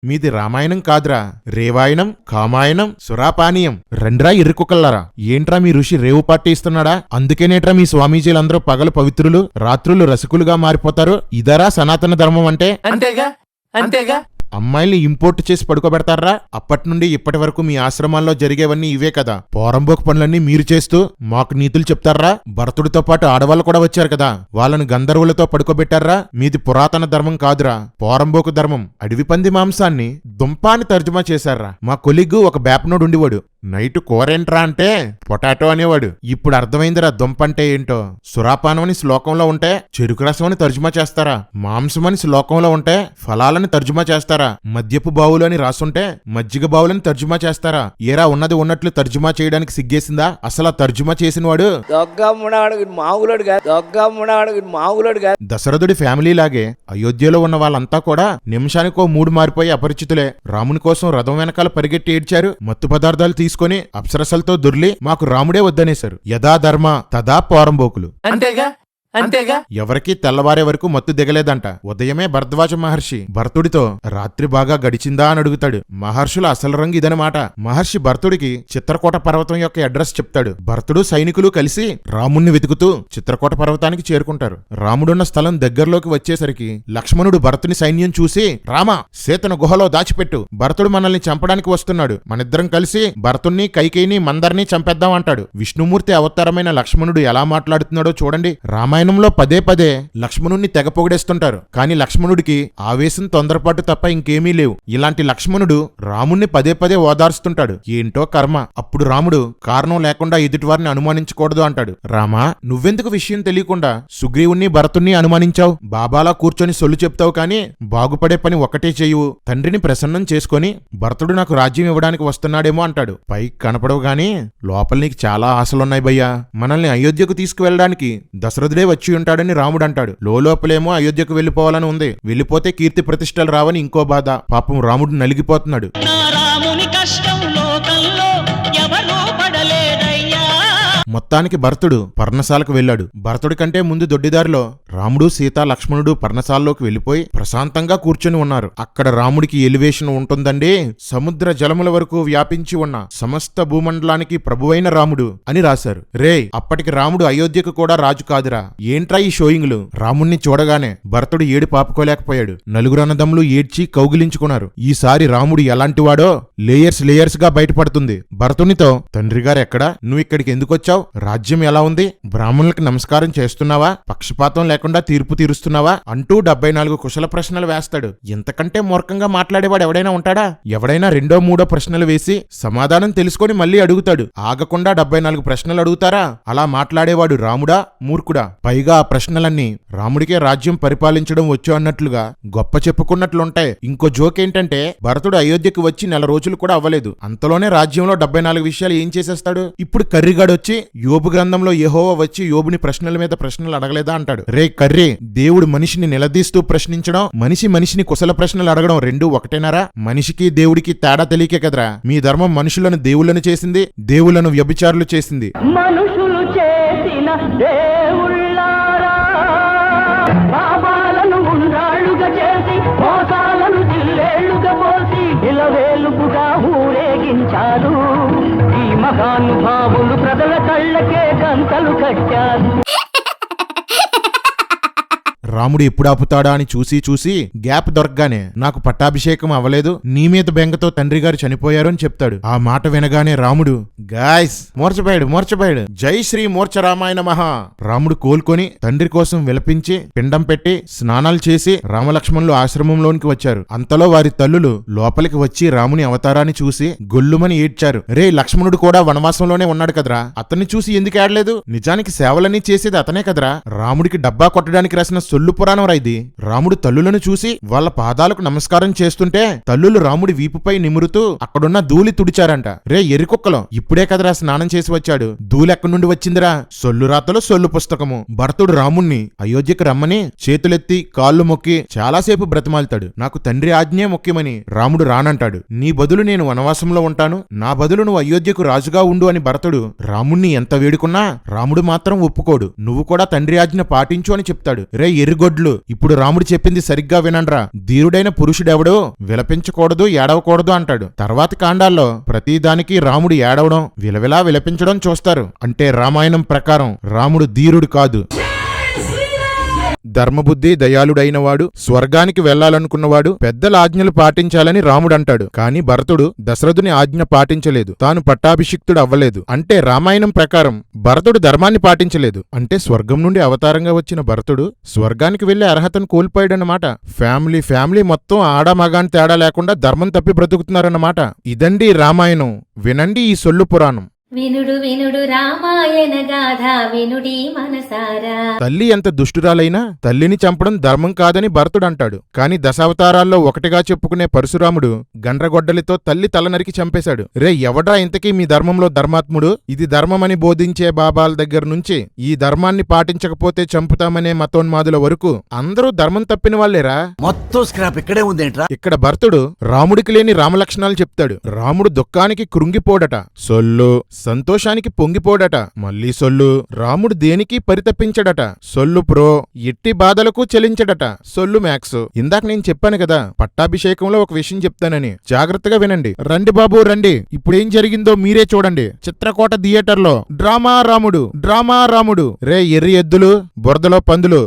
మీది రామాయణం కాదురా, రేవాయణం, కామాయణం, సురాపానీయం. రెండ్రా ఇరుకుకల్లారా. ఏంట్రా మీ ఋషి రేవు పార్టీ ఇస్తున్నాడా? అందుకేనేట్రా మీ స్వామీజీలందరూ పగలు పవిత్రులు, రాత్రులు రసికులుగా మారిపోతారు? ఇదరా సనాతన ధర్మం అంటే? అంతేగా అంతేగా. అమ్మాయిల్ని ఇంపోర్ట్ చేసి పడుకోబెడతారా? అప్పటి నుండి ఇప్పటి వరకు మీ ఆశ్రమాల్లో జరిగేవన్నీ ఇవే కదా. పోరంబోకు పనులన్నీ మీరు చేస్తూ మాకు నీతులు చెప్తారా? భరతుడితో పాటు ఆడవాళ్ళు కూడా వచ్చారు కదా, వాళ్ళను గంధర్వులతో పడుకోబెట్టారా? మీది పురాతన ధర్మం కాదురా, పోరంబోకు ధర్మం. అడవి పంది మాంసాన్ని దుంపాని తర్జుమా చేశారా. మా కొలిగ్గు ఒక బేపనోడు ఉండేవాడు. నైట్ కూరేంట్రా అంటే పొటాటో అనేవాడు. ఇప్పుడు అర్థమైందిరా దుంపంటే ఏంటో. సురాపానం అని శ్లోకంలో ఉంటే చెరుకు రసం అని తర్జుమా చేస్తారా? మాంసం అని శ్లోకంలో ఉంటే ఫలాలని తర్జుమా చేస్తారా? మద్యపు బావులు అని రాసుంటే మజ్జిగ బావులని తర్జుమా చేస్తారా? ఏరా ఉన్నది ఉన్నట్లు తర్జుమా చేయడానికి సిగ్గేసిందా? అసలు ఆ తర్జుమా చేసినవాడు దశరథుడి ఫ్యామిలీ లాగే అయోధ్యలో ఉన్న వాళ్ళంతా కూడా నిమిషానికో మూడు మారిపోయి అపరిచితులే. రాముని కోసం రథం వెనకాల పరిగెట్టి ఏడ్చారు. మత్తు పదార్థాలు తీసుకొని అప్సరసలతో దొర్లి మాకు రాముడే వద్దనేశారు. యథా ధర్మ తదా పోరంబోకులు. అంతేగా అంతేగా. ఎవరికీ తెల్లవారే వరకు మత్తు దిగలేదంట. ఉదయమే భరద్వాజ మహర్షి భరతుడితో రాత్రి బాగా గడిచిందా అని అడుగుతాడు. మహర్షుల అసలు రంగు ఇదనమాట. మహర్షి భరతుడికి చిత్రకూట పర్వతం యొక్క అడ్రస్ చెప్తాడు. భరతుడు సైనికులు కలిసి రాముణ్ణి వెతుకుతూ చిత్రకూట పర్వతానికి చేరుకుంటారు. రాముడున్న స్థలం దగ్గరలోకి వచ్చేసరికి లక్ష్మణుడు భరతుని సైన్యం చూసి, రామ సీతను గుహలో దాచిపెట్టు, భరతుడు మనల్ని చంపడానికి వస్తున్నాడు, మనిద్దరం కలిసి భరతుణ్ణి, కైకేయిని, మందరిని చంపేద్దాం అంటాడు. విష్ణుమూర్తి అవతారమైన లక్ష్మణుడు ఎలా మాట్లాడుతున్నాడో చూడండి. రామాయణంలో పదే పదే లక్ష్మణుణ్ణి తెగ పొగిడేస్తుంటారు. కాని లక్ష్మణుడికి ఆవేశం, తొందరపాటు తప్ప ఇంకేమీ లేవు. ఇలాంటి లక్ష్మణుడు రాముణ్ణి పదే పదే ఓదార్స్తుంటాడు. ఏంటో కర్మ. అప్పుడు రాముడు కారణం లేకుండా ఎదుటివారిని అనుమానించకూడదు అంటాడు. రామా, నువ్వెందుకు విషయం తెలియకుండా సుగ్రీవుణ్ణి, భరతుణ్ణి అనుమానించావు? బాబాలా కూర్చొని సొల్లు చెప్తావు కాని బాగుపడే పని ఒకటే చెయ్యవు. తండ్రిని ప్రసన్నం చేసుకొని భరతుడు నాకు రాజ్యం ఇవ్వడానికి వస్తున్నాడేమో అంటాడు. పైకి కనపడవు గాని లోపల నీకు చాలా ఆశలున్నాయి భయ్యా. మనల్ని అయోధ్యకు తీసుకువెళ్ళడానికి దశరథుడే వచ్చి ఉంటాడని రాముడు అంటాడు. లోపలేమో అయోధ్యకు వెళ్ళిపోవాలని ఉంది. వెళ్ళిపోతే కీర్తి ప్రతిష్టలు రావని ఇంకో బాధ. పాపం రాముడు నలిగిపోతున్నాడు. మొత్తానికి భరతుడు పర్ణశాలకు వెళ్ళాడు. భరతుడి కంటే ముందు దొడ్డిదారిలో రాముడు, సీత, లక్ష్మణుడు పర్ణశాలలోకి వెళ్లిపోయి ప్రశాంతంగా కూర్చొని ఉన్నారు. అక్కడ రాముడికి ఎలివేషన్ ఉంటుందండి. సముద్ర జలముల వరకు వ్యాపించి ఉన్న సమస్త భూమండలానికి ప్రభువైన రాముడు అని రాశారు. అప్పటికి రాముడు అయోధ్యకు కూడా రాజు కాదురా. ఏంట్రా ఈ షోయింగ్లు? రాముణ్ణి చూడగానే భరతుడు ఏడు పాపుకోలేకపోయాడు. నలుగురు అన్నదమ్ములు ఏడ్చి కౌగిలించుకున్నారు. ఈసారి రాముడు ఎలాంటివాడో లేయర్స్ గా బయటపడుతుంది. భరతునితో, తండ్రి గారు ఎక్కడా? నువ్వు ఇక్కడికి ఎందుకొచ్చావు? రాజ్యం ఎలా ఉంది? బ్రాహ్మణులకు నమస్కారం చేస్తున్నావా? పక్షపాతం లేకుండా తీర్పు తీరుస్తున్నావా? అంటూ 74 కుశల ప్రశ్నలు వేస్తాడు. ఇంతకంటే మూర్ఖంగా మాట్లాడేవాడు ఎవడైనా ఉంటాడా? ఎవడైనా రెండో మూడో ప్రశ్నలు వేసి సమాధానం తెలుసుకొని మళ్ళీ అడుగుతాడు. ఆగకుండా 74 ప్రశ్నలు అడుగుతారా? అలా మాట్లాడేవాడు రాముడా, మూర్ఖుడా? పైగా ఆ ప్రశ్నలన్నీ రాముడికే రాజ్యం పరిపాలించడం వచ్చు అన్నట్లుగా గొప్ప చెప్పుకున్నట్లుంటాయి. ఇంకో జోక్ ఏంటంటే, భరతుడు అయోధ్యకు వచ్చి నెల రోజులు కూడా అవ్వలేదు, అంతలోనే రాజ్యంలో 74 విషయాలు ఏం చేసేస్తాడు? ఇప్పుడు కర్రిగాడొచ్చి యోబు గ్రంథంలో యెహోవా వచ్చి యోబుని ప్రశ్నల మీద ప్రశ్నలు అడగలేదా అంటాడు. కర్రీ, దేవుడు మనిషిని నిలదీస్తూ ప్రశ్నించడం, మనిషిని కుశల ప్రశ్నలు అడగడం రెండూ ఒకటేనారా? మనిషికి దేవుడికి తేడా తెలియకే కదరా మీ ధర్మం మనుషులను దేవుళ్ళను చేసింది, దేవుళ్లను వ్యభిచారులు చేసింది. మనుషులు చేసిన దేవుళ్ళారా, పాపాలను ఉండ్రాళ్ళుగా చేసి మోసాలను జిల్లేళ్లుగా పోసి ఇలవేలుపుగా ఊరేగించారు. ఈ మహానుభావులు ప్రజల కళ్ళకే గంతలు కట్టారు. రాముడు ఎప్పుడు ఆపుతాడా అని చూసి గ్యాప్ దొరకగానే, నాకు పట్టాభిషేకం అవ్వలేదు, నీ మీద బెంగతో తండ్రి గారు చనిపోయారు అని చెప్తాడు. ఆ మాట వినగానే రాముడు గాయస్ మూర్చపోయాడు. జై శ్రీ మూర్ఛ రామాయణ మహా. రాముడు కోలుకొని తండ్రి కోసం విలపించి పిండం పెట్టి స్నానాలు చేసి రామలక్ష్మణులు ఆశ్రమంలోనికి వచ్చారు. అంతలో వారి తల్లులు లోపలికి వచ్చి రాముని అవతారాన్ని చూసి గొల్లుమని ఏడ్చారు. లక్ష్మణుడు కూడా వనవాసంలోనే ఉన్నాడు కదరా, అతన్ని చూసి ఎందుకు ఏడలేదు? నిజానికి సేవలన్నీ చేసేది అతనే కదరా. రాముడికి డబ్బా కొట్టడానికి రాసిన సొల్లు పురాణం రైది. రాముడు తల్లులను చూసి వాళ్ళ పాదాలకు నమస్కారం చేస్తుంటే తల్లులు రాముడి వీపుపై నిమురుతూ అక్కడున్న ధూళి తుడిచారంట. ఎర్రికుక్కలో ఇప్పుడే కదరా స్నానం చేసి వచ్చాడు, ధూళి ఎక్కడి నుండి వచ్చిందిరా? సొల్లు రాతలో సొల్లు పుస్తకము. భరతుడు రాముణ్ణి అయోధ్యకు రమ్మని చేతులెత్తి కాళ్ళు మొక్కి చాలాసేపు బ్రతిమాలుతాడు. నాకు తండ్రి ఆజ్ఞే ముఖ్యమని. రాముడు రానంటాడు. నీ బదులు నేను వనవాసంలో ఉంటాను, నా బదులు నువ్వు అయోధ్యకు రాజుగా ఉండు అని భరతుడు రాముణ్ణి ఎంత వేడుకున్నా రాముడు మాత్రం ఒప్పుకోడు. నువ్వు కూడా తండ్రి ఆజ్ఞ పాటించు అని చెప్తాడు. ఎర్రిగొడ్లు, ఇప్పుడు రాముడు చెప్పింది సరిగ్గా వినండ్రా. ధీరుడైన పురుషుడెవడో విలపించకూడదు, ఏడవకూడదు అంటాడు. తర్వాతి కాండాల్లో ప్రతిదానికి రాముడు ఏడవడం, విలవిలా విలపించడం చూస్తారు. అంటే రామాయణం ప్రకారం రాముడు ధీరుడు కాదు. ధర్మబుద్ధి దయాళుడైనవాడు, స్వర్గానికి వెళ్లాలనుకున్నవాడు, పెద్దల ఆజ్ఞలు పాటించాలని రాముడు అంటాడు. కాని భరతుడు దశరథుని ఆజ్ఞ పాటించలేదు, తాను పట్టాభిషిక్తుడు అవ్వలేదు. అంటే రామాయణం ప్రకారం భరతుడు ధర్మాన్ని పాటించలేదు. అంటే స్వర్గం నుండి అవతారంగా వచ్చిన భరతుడు స్వర్గానికి వెళ్లే అర్హతను కోల్పోయాడన్నమాట. ఫ్యామిలీ మొత్తం ఆడామగాని తేడా లేకుండా ధర్మం తప్పి బ్రతుకుతున్నారన్నమాట. ఇదండి రామాయణం. వినండి ఈ సొల్లు పురాణం. వినుడు రామాయణ గాథ వినుడి మనసారా. తల్లి ఎంత దుష్టురాలైనా తల్లిని చంపడం ధర్మం కాదని భరతుడు అంటాడు. కాని దశావతారాల్లో ఒకటిగా చెప్పుకునే పరశురాముడు గండ్రగొడ్డలితో తల్లి తలనరికి చంపేశాడు. ఎవడ్రా ఇంతకీ మీ ధర్మంలో ధర్మాత్ముడు? ఇది ధర్మమని బోధించే బాబాల దగ్గర నుంచి ఈ ధర్మాన్ని పాటించకపోతే చంపుతామనే మతోన్మాదుల వరకు అందరూ ధర్మం తప్పిన వాళ్లేరా. మొత్తం స్క్రాప్ ఇక్కడే ఉందేంట్రా? ఇక్కడ భరతుడు రాముడికి లేని రామలక్షణాలు చెప్తాడు. రాముడు దుఃఖానికి కృంగిపోడట, సొల్లు. సంతోషానికి పొంగిపోడట, మళ్ళీ సొల్లు. రాముడు దేనికి పరితపించడట, సొల్లు ప్రో. ఎట్టి బాధలకు చెలించడట, సొల్లు మ్యాక్స్. ఇందాక నేను చెప్పాను కదా పట్టాభిషేకంలో ఒక విషయం చెప్తానని, జాగ్రత్తగా వినండి. రండి బాబు రండి, ఇప్పుడేం జరిగిందో మీరే చూడండి. చిత్రకోట థియేటర్లో డ్రామా రాముడు. ఎర్రి ఎద్దులు, బురదలో పందులు,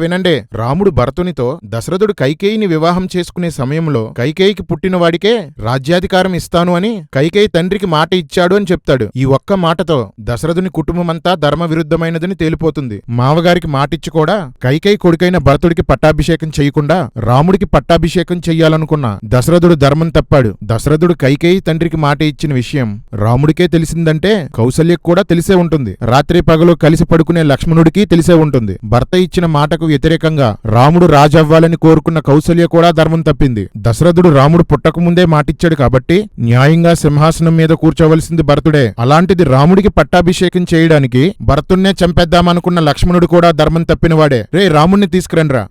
వినండి. రాముడు భరతునితో దశరథుడు కైకేయిని వివాహం చేసుకునే సమయంలో కైకేయికి పుట్టిన వాడికే రాజ్యాధికారం ఇస్తాను అని కైకేయి తండ్రికి మాట ఇచ్చాడు అని చెప్తాడు. ఈ ఒక్క మాటతో దశరథుని కుటుంబమంతా ధర్మ విరుద్ధమైనదని తేలిపోతుంది. మావగారికి మాటిచ్చి కూడా కైకేయి కొడుకైన భరతుడికి పట్టాభిషేకం చేయకుండా రాముడికి పట్టాభిషేకం చెయ్యాలనుకున్న దశరథుడు ధర్మం తప్పాడు. దశరథుడు కైకేయి తండ్రికి మాట ఇచ్చిన విషయం రాముడికే తెలిసిందంటే కౌసల్యకు కూడా తెలిసే ఉంటుంది. రాత్రి పగలు కలిసి పడుకునే లక్ష్మణుడికి తెలిసే ఉంటుంది. భర్త ఇచ్చిన మాటకు వ్యతిరేకంగా రాముడు రాజవ్వాలని కోరుకున్న కౌసల్య కూడా ధర్మం తప్పింది. దశరథుడు రాముడు పుట్టకముందే మాటిచ్చాడు కాబట్టి న్యాయంగా సింహాసనం మీద కూర్చోవలసింది భరతుడే. అలాంటిది రాముడికి పట్టాభిషేకం చేయడానికి భరతున్నే చంపేద్దామనుకున్న లక్ష్మణుడు కూడా ధర్మం తప్పినవాడే. రాముణ్ణి తీసుకురండ్రా.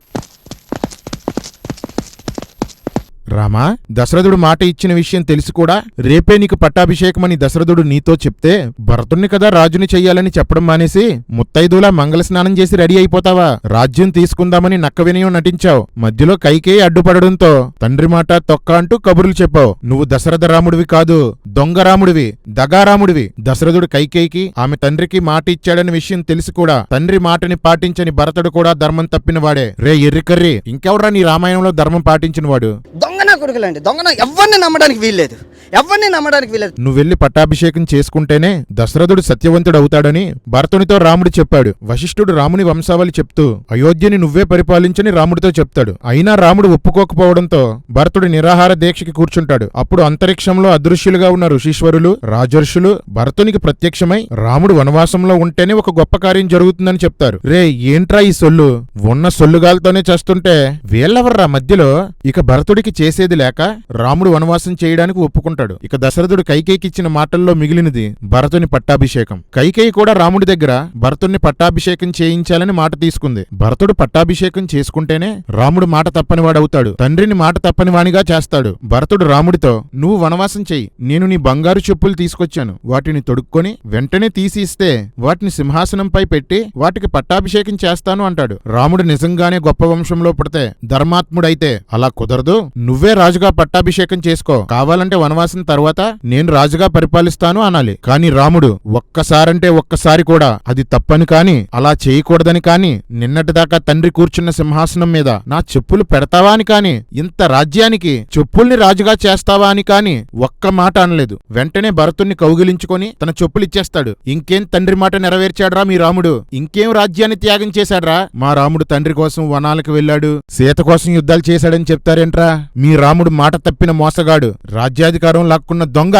రామా, దశరథుడు మాట ఇచ్చిన విషయం తెలిసి కూడా రేపే నీకు పట్టాభిషేకమని దశరథుడు నీతో చెప్తే భరతుణ్ణి కదా రాజుని చెయ్యాలని చెప్పడం మానేసి ముత్తైదులా మంగళ స్నానం చేసి రెడీ అయిపోతావా? రాజ్యం తీసుకుందామని నక్క వినయం నటించావు. మధ్యలో కైకేయి అడ్డుపడడంతో తండ్రి మాట తొక్క అంటూ కబుర్లు చెప్పావు. నువ్వు దశరథ రాముడివి కాదు, దొంగ రాముడివి, దగారాముడివి. దశరథుడు కైకేయికి ఆమె తండ్రికి మాట ఇచ్చాడని విషయం తెలిసి కూడా తండ్రి మాటని పాటించని భరతుడు కూడా ధర్మం తప్పినవాడే. రే ఎర్రికర్రి, ఇంకెవరా నీ రామాయణంలో ధర్మం పాటించినవాడు? దొంగన కొడుకులండి, దొంగన ఎవరిని నమ్మడానికి వీల్లేదు, ఎవరిని నమ్మడానికి వీల్లేదు. నువ్వెళ్లి పట్టాభిషేకం చేసుకుంటేనే దశరథుడు సత్యవంతుడు అవుతాడని భరతునితో రాముడు చెప్పాడు. వశిష్ఠుడు రాముని వంశావళి చెప్తూ అయోధ్యని నువ్వే పరిపాలించని రాముడితో చెప్తాడు. అయినా రాముడు ఒప్పుకోకపోవడంతో భరతుడు నిరాహార దీక్షకి కూర్చుంటాడు. అప్పుడు అంతరిక్షంలో అదృశ్యులుగా ఉన్న ఋషీశ్వరులు, రాజర్షులు భరతునికి ప్రత్యక్షమై రాముడు వనవాసంలో ఉంటేనే ఒక గొప్ప కార్యం జరుగుతుందని చెప్తారు. రే ఏంట్రా ఈ సొల్లు? ఉన్న సొల్లుగాలతోనే చేస్తుంటే వీళ్ళెవర్రా మధ్యలో? ఇక భరతుడికి చేసేది లేక రాముడు వనవాసం చేయడానికి ఒప్పుకుంటాడు. ఇక దశరథుడు కైకేయికి ఇచ్చిన మాటల్లో మిగిలినది భరతుని పట్టాభిషేకం. కైకేయి కూడా రాముడి దగ్గర భరతుణ్ణి పట్టాభిషేకం చేయించాలని మాట తీసుకుంది. భరతుడు పట్టాభిషేకం చేసుకుంటేనే రాముడు మాట తప్పని వాడవుతాడు, తండ్రిని మాట తప్పని వానిగా చేస్తాడు. భరతుడు రాముడితో నువ్వు వనవాసం చెయ్యి, నేను నీ బంగారు చెప్పులు తీసుకొచ్చాను, వాటిని తొడుక్కొని వెంటనే తీసి ఇస్తే వాటిని సింహాసనంపై పెట్టి వాటికి పట్టాభిషేకం చేస్తాను అంటాడు. రాముడు నిజంగానే గొప్ప వంశంలో పుడితే ధర్మాత్ముడైతే అలా కుదరదు, నువ్వే రాజుగా పట్టాభిషేకం చేసుకో, కావాలంటే వనవాసం తర్వాత నేను రాజుగా పరిపాలిస్తాను అనాలి. కాని రాముడు ఒక్కసారంటే ఒక్కసారి కూడా అది తప్పని కాని అలా చేయకూడదని కాని నిన్నటిదాకా తండ్రి కూర్చున్న సింహాసనం మీద నా చెప్పులు పెడతావా అని కాని ఇంత రాజ్యానికి చెప్పుల్ని రాజుగా చేస్తావా అని కాని ఒక్క మాట అనలేదు. వెంటనే భరతుణ్ణి కౌగిలించుకొని తన చెప్పులు ఇచ్చేస్తాడు. ఇంకేం తండ్రి మాట నెరవేర్చాడ్రా మీ రాముడు? ఇంకేం రాజ్యాన్ని త్యాగం చేశాడ్రా? మా రాముడు తండ్రి కోసం వనాలకు వెళ్ళాడు, సీత కోసం యుద్ధాలు చేశాడని చెప్తారేంట్రా? మీ రాముడు మాట తప్పిన మోసగాడు, రాజ్యాధికారం లాక్కున్న దొంగ.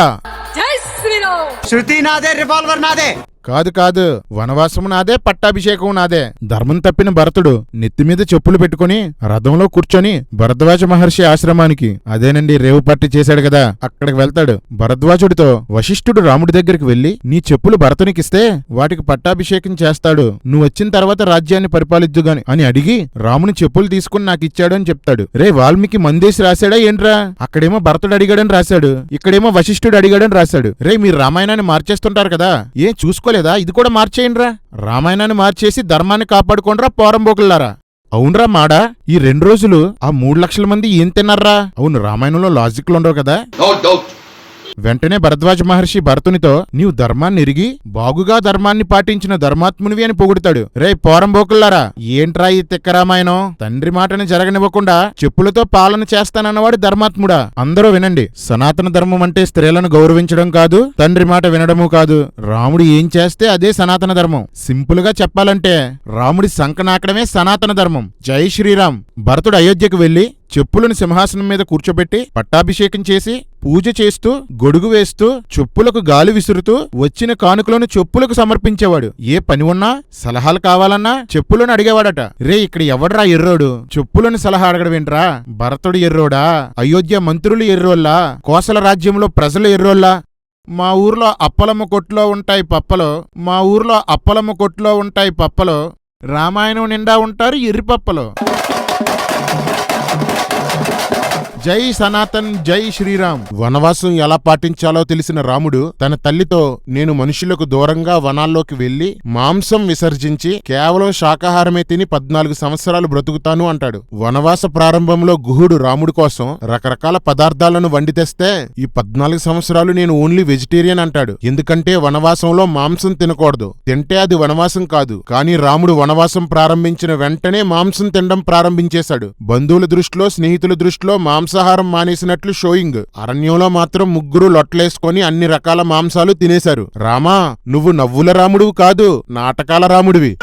శృతి నాదే, రివాల్వర్ నాదే. కాదు కాదు, వనవాసము నాదే, పట్టాభిషేకం నాదే. ధర్మం తప్పిన భరతుడు నెత్తిమీద చెప్పులు పెట్టుకుని రథంలో కూర్చొని భరద్వాజ మహర్షి ఆశ్రమానికి, అదేనండి రేవు పట్టి చేశాడు కదా, అక్కడికి వెళ్తాడు. భరద్వాజుడితో వశిష్ఠుడు రాముడి దగ్గరికి వెళ్లి నీ చెప్పులు భరతునికిస్తే వాటికి పట్టాభిషేకం చేస్తాడు, నువ్వు వచ్చిన తర్వాత రాజ్యాన్ని పరిపాలిద్దుగాని అని అడిగి రాముని చెప్పులు తీసుకుని నాకిచ్చాడు అని చెప్తాడు. రే వాల్మీకి మందేసి రాశాడా ఏంట్రా? అక్కడేమో భరతుడు అడిగాడని రాశాడు, ఇక్కడేమో వశిష్ఠుడు అడిగాడని రాశాడు. రే మీరు రామాయణాన్ని మార్చేస్తుంటారు కదా, ఏం చూసుకో లేదా? ఇది కూడా మార్చేయండిరా. రామాయణాన్ని మార్చేసి ధర్మాన్ని కాపాడుకోండ్రా పోరంబోకుల్లారా. అవునరా మాడా, ఈ 2 రోజులు ఆ 3 లక్షల మంది ఏం తిన్నారా? అవును, రామాయణంలో లాజిక్లు ఉండవు కదా. వెంటనే భరద్వాజ మహర్షి భరతునితో నీవు ధర్మాన్ని ఎరిగి బాగుగా ధర్మాన్ని పాటించిన ధర్మాత్మునివి అని పొగుడుతాడు. రే పోరంబోకుల్లారా, ఏంట్రా ఈ తిక్క రామాయణం? తండ్రి మాటని జరగనివ్వకుండా చెప్పులతో పాలన చేస్తానన్నవాడు ధర్మాత్ముడా? అందరూ వినండి, సనాతన ధర్మం అంటే స్త్రీలను గౌరవించడం కాదు, తండ్రి మాట వినడము కాదు. రాముడు ఏం చేస్తే అదే సనాతన ధర్మం. సింపుల్ గా చెప్పాలంటే రాముడి సంకనాకడమే సనాతన ధర్మం. జై శ్రీరామ్. భరతుడు అయోధ్యకు వెళ్లి చెప్పులను సింహాసనం మీద కూర్చోబెట్టి పట్టాభిషేకం చేసి పూజ చేస్తూ గొడుగు వేస్తూ చెప్పులకు గాలి విసురుతూ వచ్చిన కానుకలను చెప్పులకు సమర్పించేవాడు. ఏ పని ఉన్నా సలహాలు కావాలన్నా చెప్పులను అడిగేవాడట. రే ఇక్కడ ఎవడ్రా ఎర్రోడు? చెప్పులను సలహా అడగడమేంట్రా? భరతుడు ఎర్రోడా? అయోధ్య మంత్రులు ఎర్రోల్లా? కోసల రాజ్యంలో ప్రజలు ఎర్రోల్లా? మా ఊర్లో అప్పలమ్మ కొట్లో ఉంటాయి పప్పలో, మా ఊర్లో అప్పలమ్మ కొట్లో ఉంటాయి పప్పలో, రామాయణం నిండా ఉంటారు ఎర్రిపప్పలో. జై సనాతన్, జై శ్రీరామ్. వనవాసం ఎలా పాటించాలో తెలిసిన రాముడు తన తల్లితో నేను మనుషులకు దూరంగా వనాల్లోకి వెళ్లి మాంసం విసర్జించి కేవలం శాకాహారమే తిని 14 సంవత్సరాలు బ్రతుకుతాను అంటాడు. వనవాస ప్రారంభంలో గుహుడు రాముడి కోసం రకరకాల పదార్థాలను వండి తెస్తే ఈ 14 సంవత్సరాలు నేను ఓన్లీ వెజిటేరియన్ అంటాడు. ఎందుకంటే వనవాసంలో మాంసం తినకూడదు, తింటే అది వనవాసం కాదు. కానీ రాముడు వనవాసం ప్రారంభించిన వెంటనే మాంసం తినడం ప్రారంభించేశాడు. బంధువుల దృష్టిలో, స్నేహితుల దృష్టిలో మాంసాహారం మానేసినట్లు షోయింగ్. అరణ్యంలో మాత్రం 3 లొట్లేసుకొని అన్ని రకాల మాంసాలు తినేశారు. రామా, నువ్వు నవ్వుల రాముడివి కాదు, నాటకాల రాముడివి.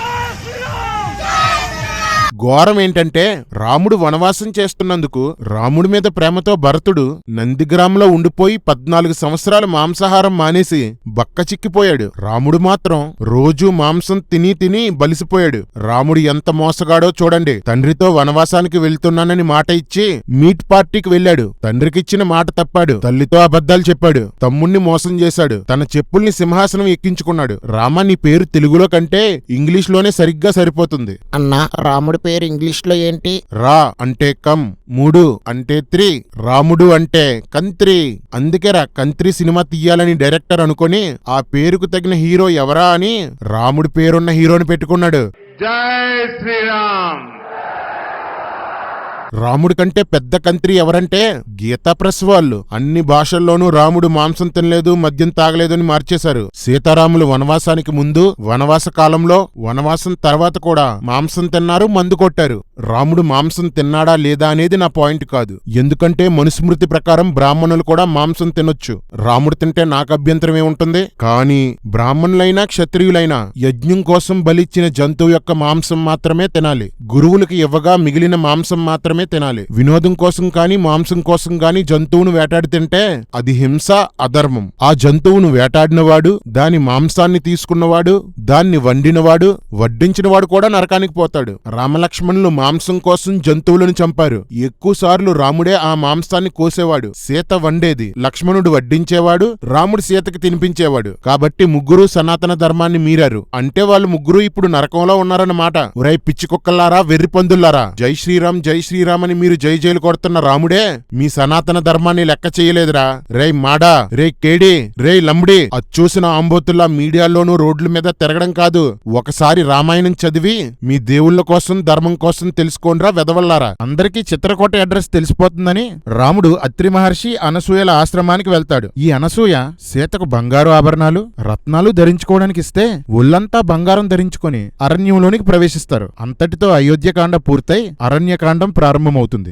ఘోరం ఏంటంటే రాముడు వనవాసం చేస్తున్నందుకు రాముడి మీద ప్రేమతో భరతుడు నందిగ్రామంలో ఉండిపోయి 14 సంవత్సరాలు మాంసాహారం మానేసి బక్క చిక్కిపోయాడు. రాముడు మాత్రం రోజూ మాంసం తిని తిని బలిసిపోయాడు. రాముడు ఎంత మోసగాడో చూడండి. తండ్రితో వనవాసానికి వెళ్తున్నానని మాట ఇచ్చి మీట్ పార్టీకి వెళ్ళాడు. తండ్రికిచ్చిన మాట తప్పాడు, తల్లితో అబద్ధాలు చెప్పాడు, తమ్ముణ్ణి మోసం చేశాడు, తన చెప్పుల్ని సింహాసనం ఎక్కించుకున్నాడు. రామ, నీ పేరు తెలుగులో కంటే ఇంగ్లీష్లోనే సరిగ్గా సరిపోతుంది. అన్నా, రాముడి పేరు ఇంగ్లీష్లో ఏంటి? రా అంటే కమ్, 3 అంటే 3, రాముడు అంటే కంత్రి. అందుకేరా కంత్రి సినిమా తీయాలని డైరెక్టర్ అనుకొని ఆ పేరుకు తగిన హీరో ఎవరా అని రాముడి పేరున్న హీరోని పెట్టుకున్నాడు. జై శ్రీరామ్. రాముడి కంటే పెద్ద కంత్రి ఎవరంటే గీతా ప్రెస్ వాళ్ళు. అన్ని భాషల్లోనూ రాముడు మాంసం తినలేదు, మద్యం తాగలేదు అని మార్చేశారు. సీతారాములు వనవాసానికి ముందు, వనవాస కాలంలో, వనవాసం తర్వాత కూడా మాంసం తిన్నారు, మందు కొట్టారు. రాముడు మాంసం తిన్నాడా లేదా అనేది నా పాయింట్ కాదు. ఎందుకంటే మనుస్మృతి ప్రకారం బ్రాహ్మణులు కూడా మాంసం తినొచ్చు. రాముడు తింటే నాకు అభ్యంతరం ఏముంటుంది? కానీ బ్రాహ్మణులైనా క్షత్రియులైనా యజ్ఞం కోసం బలిచ్చిన జంతువు యొక్క మాంసం మాత్రమే తినాలి. గురువులకి ఇవ్వగా మిగిలిన మాంసం మాత్రమే తినాలి. వినోదం కోసం కాని మాంసం కోసం గాని జంతువును వేటాడి తింటే అది హింస, అధర్మం. ఆ జంతువును వేటాడినవాడు, దాని మాంసాన్ని తీసుకున్నవాడు, దాన్ని వండినవాడు, వడ్డించినవాడు కూడా నరకానికి పోతాడు. రామలక్ష్మణులు మాంసం కోసం జంతువులను చంపారు. ఎక్కువ సార్లు రాముడే ఆ మాంసాన్ని కోసేవాడు, సీత వండేది, లక్ష్మణుడు వడ్డించేవాడు, రాముడు సీతకి తినిపించేవాడు. కాబట్టి ముగ్గురు సనాతన ధర్మాన్ని మీరారు. అంటే వాళ్ళు ముగ్గురు ఇప్పుడు నరకంలో ఉన్నారన్నమాట. ఒరై పిచ్చి కుక్కల్లారా, వెర్రి పందుల్లారా, జై శ్రీరామ్ జై శ్రీరామ్ అని మీరు జై జైలు కొడుతున్న రాముడే మీ సనాతన ధర్మాన్ని లెక్క చేయలేదురా. రేయ్ మాడా, రేయ్ కేడి, రేయ్ లంబడి, అది చూసిన ఆంబోతుల్లా మీడియాలోనూ రోడ్ల మీద తిరగడం కాదు. ఒకసారి రామాయణం చదివి మీ దేవుళ్ళ కోసం, ధర్మం కోసం తెలుసుకోండిరా వెదవల్లారా. అందరికీ చిత్రకోట అడ్రస్ తెలిసిపోతుందని రాముడు అత్రి మహర్షి అనసూయల ఆశ్రమానికి వెళ్తాడు. ఈ అనసూయ సీతకు బంగారు ఆభరణాలు, రత్నాలు ధరించుకోవడానికి ఇస్తే ఒళ్ళంతా బంగారం ధరించుకొని అరణ్యంలోనికి ప్రవేశిస్తారు. అంతటితో అయోధ్యకాండ పూర్తయి అరణ్యకాండం ప్రారంభమవుతుంది.